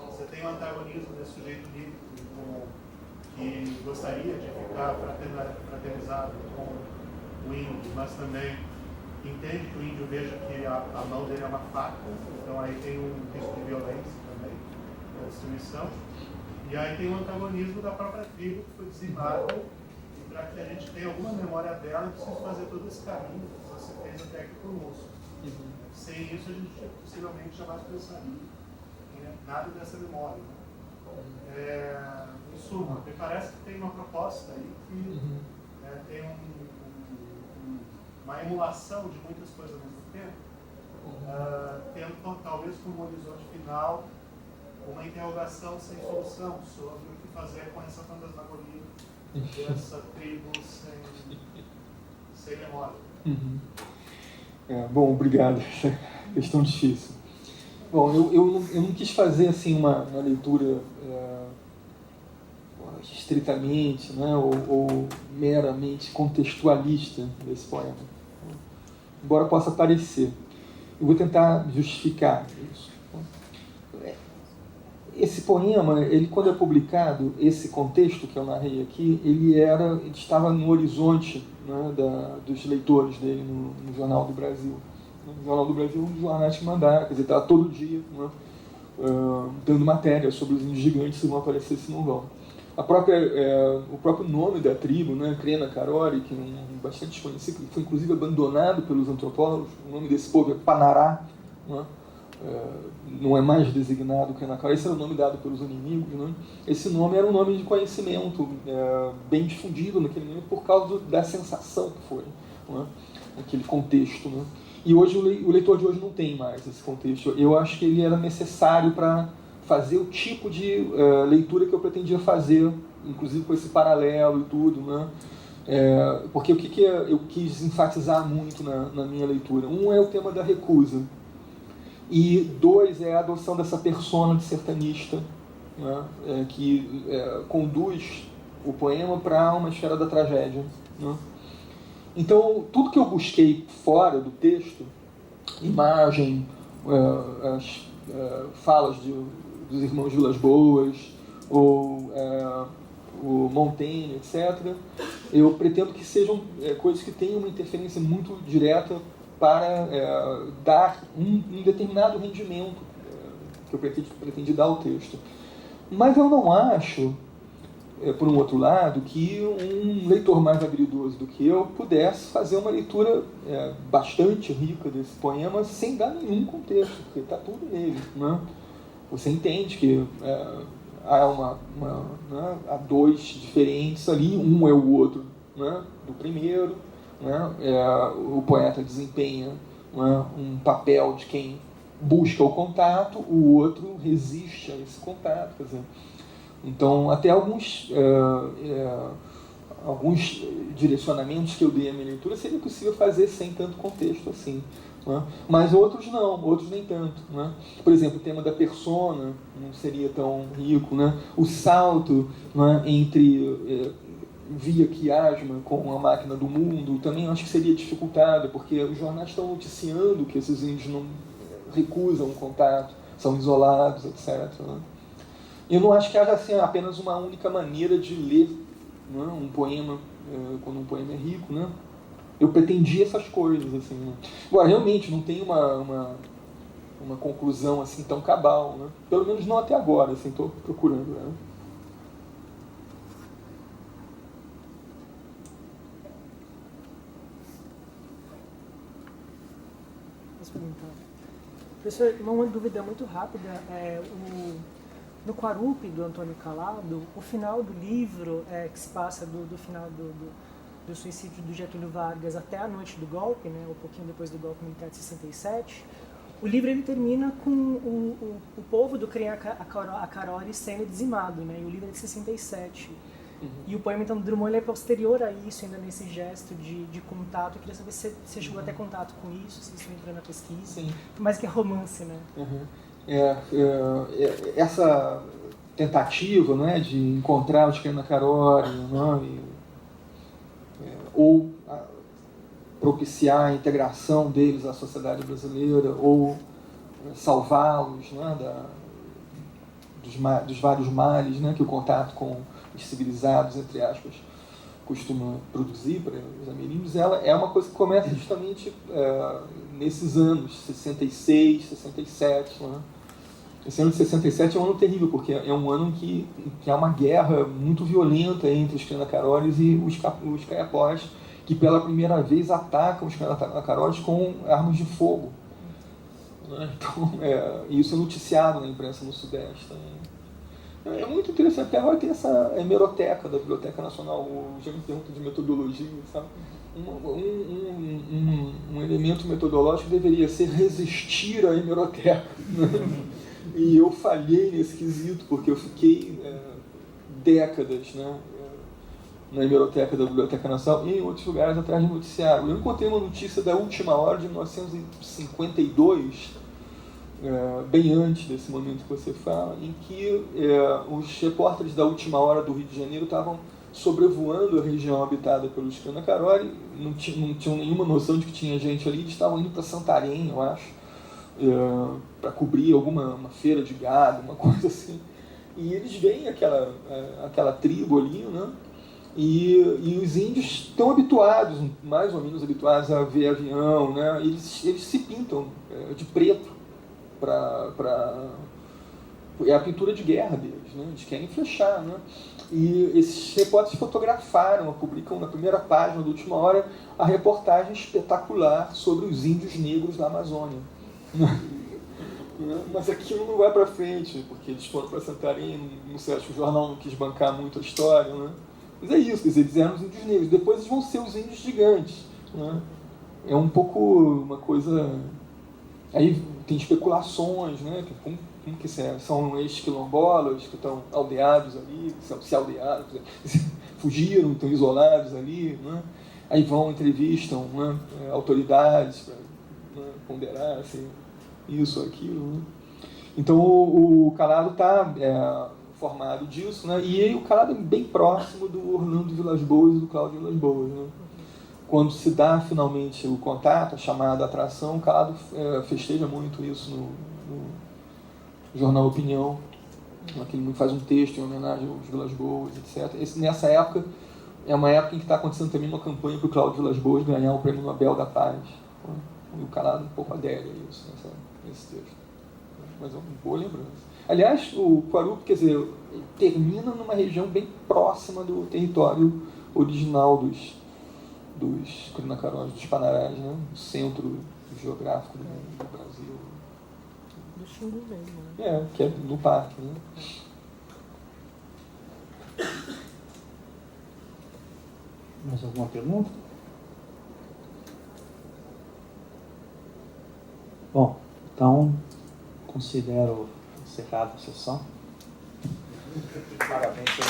S4: Você tem um antagonismo desse sujeito lírico que gostaria de ficar fraternizado com o índio, mas também entende que o índio veja que a mão dele é uma faca, então aí tem um risco de violência também, da destruição. E aí tem um antagonismo da própria tribo que foi dizimada. Para que a gente tenha alguma memória dela, precisa fazer todo esse caminho que você fez até aqui conosco. Sem isso, a gente possivelmente jamais pensaria em nada dessa memória. Em suma, me parece que tem uma proposta aí que tem uma emulação de muitas coisas ao mesmo tempo, tendo talvez como horizonte final uma interrogação sem solução sobre o que fazer com essa fantasmagoria dessa tribo sem memória.
S2: Bom, obrigado. Essa é questão difícil. Bom, eu não quis fazer assim uma leitura estritamente, né, ou meramente contextualista desse poema, embora possa parecer. Eu vou tentar justificar isso. Esse poema, ele, quando é publicado, esse contexto que eu narrei aqui, ele estava no horizonte, né, dos leitores dele no Jornal do Brasil. O Jornal do Brasil é um dos jornais que mandaram, quer dizer, estava todo dia, né, dando matéria sobre os índios gigantes, se vão aparecer, se não vão. O próprio nome da tribo, né, Crena Carori, que é bastante desconhecido, que foi inclusive abandonado pelos antropólogos, o nome desse povo é Panará, né? Não é mais designado Crena Carori, esse era o nome dado pelos inimigos, né? Esse nome era um nome de conhecimento bem difundido naquele momento por causa da sensação que foi, né, naquele contexto, né? E hoje o leitor de hoje não tem mais esse contexto. Eu acho que ele era necessário para fazer o tipo de leitura que eu pretendia fazer, inclusive com esse paralelo e tudo, né? Porque o que eu quis enfatizar muito na minha leitura? Um é o tema da recusa, e dois é a adoção dessa persona de sertanista, né? Que conduz o poema para uma esfera da tragédia, né? Então, tudo que eu busquei fora do texto, imagem, as falas dos irmãos Vilas Boas, ou o Montaigne, etc., eu pretendo que sejam coisas que tenham uma interferência muito direta para dar um determinado rendimento que eu pretendi dar ao texto. Mas eu não acho, por um outro lado, que um leitor mais habilidoso do que eu pudesse fazer uma leitura bastante rica desse poema sem dar nenhum contexto, porque está tudo nele, né? Você entende que há dois diferentes ali, um é o outro, né, do primeiro, né? O poeta desempenha, né, um papel de quem busca o contato, o outro resiste a esse contato, quer dizer, então até alguns direcionamentos que eu dei à minha leitura seria possível fazer sem tanto contexto assim, né? Mas outros não, outros nem tanto, né? Por exemplo, o tema da persona não seria tão rico, né? O salto, né, entre via quiasma com a máquina do mundo também acho que seria dificultado, porque os jornais estão noticiando que esses índios não recusam o contato, são isolados, etc., né? Eu não acho que haja assim, apenas uma única maneira de ler, né, um poema, quando um poema é rico, né? Eu pretendi essas coisas, assim, né? Agora, realmente, não tem uma conclusão assim tão cabal, né? Pelo menos não até agora, assim, estou procurando, né?
S5: Posso perguntar? Professor, uma dúvida muito rápida. No Quarupi, do Antônio Calado, o final do livro, que se passa do final do suicídio do Getúlio Vargas até a noite do golpe, né, um pouquinho depois do golpe militar de 67, o livro ele termina com o povo do Crena Carori sendo dizimado, né, e o livro é de 67. Uhum. E o poema, então, do Drummond ele é posterior a isso, ainda nesse gesto de contato. Eu queria saber se você chegou até contato com isso, se isso entrou na pesquisa.
S2: Sim.
S5: Mais que é romance, né?
S2: Uhum. Essa tentativa, né, de encontrar os Crena Carori, né, ou propiciar a integração deles à sociedade brasileira, ou salvá-los, né, dos vários males, né, que o contato com os civilizados, entre aspas, costuma produzir para os ameríndios, ela é uma coisa que começa justamente nesses anos, 66, 67, né? Esse ano de 67 é um ano terrível, porque é um ano que há uma guerra muito violenta entre os Crena Caroris e os Caiapós, que pela primeira vez atacam os Crena Caroris com armas de fogo, né? Então, isso é noticiado na imprensa no Sudeste também. É muito interessante, até agora tem essa hemeroteca da Biblioteca Nacional, já me pergunta de metodologia, sabe? Um elemento metodológico deveria ser resistir à hemeroteca, né? E eu falhei nesse quesito, porque eu fiquei décadas, né, na hemeroteca da Biblioteca Nacional e em outros lugares atrás do noticiário. Eu encontrei uma notícia da Última Hora de 1952, bem antes desse momento que você fala, em que os repórteres da Última Hora do Rio de Janeiro estavam sobrevoando a região habitada pelos Canacarori, não tinham nenhuma noção de que tinha gente ali, eles estavam indo para Santarém, eu acho, para cobrir uma feira de gado, uma coisa assim. E eles veem aquela tribo ali, né? E os índios estão habituados, mais ou menos habituados a ver avião, né? Eles se pintam de preto é a pintura de guerra deles, né? Eles querem flechar, né? E esses repórteres fotografaram, publicam na primeira página da Última Hora a reportagem espetacular sobre os índios negros da Amazônia. Mas aquilo não vai para frente, porque eles foram para Santarém, não sei, acho que o jornal não quis bancar muito a história, né? Mas é isso, quer dizer, eles eram os índios negros, depois eles vão ser os índios gigantes, né? É um pouco uma coisa... Aí tem especulações, né? Como que são ex-quilombolas que estão aldeados ali, se aldeados, fugiram, estão isolados ali, né? Aí vão, entrevistam, né, autoridades para, né, ponderar assim, isso, aquilo, né? Então o Calado está formado disso, né? E o Calado é bem próximo do Orlando Vilas-Boas e do Cláudio Vilas-Boas, né? Quando se dá finalmente o contato, a chamada atração, o Calado festeja muito isso no jornal Opinião, que ele faz um texto em homenagem aos Vilas-Boas, etc. Nessa época, é uma época em que está acontecendo também uma campanha para o Cláudio Vilas-Boas ganhar o Prêmio Nobel da Paz. E o Calado um pouco adere a isso, nesse texto. Mas é uma boa lembrança. Aliás, o Quarupi, quer dizer, ele termina numa região bem próxima do território original dos Canacarós, dos Panarás, né? O centro geográfico do Brasil.
S5: Do Xingu mesmo, né?
S2: Que é no parque, né?
S1: Mais alguma pergunta? Bom, então considero encerrada a sessão. Parabéns pelo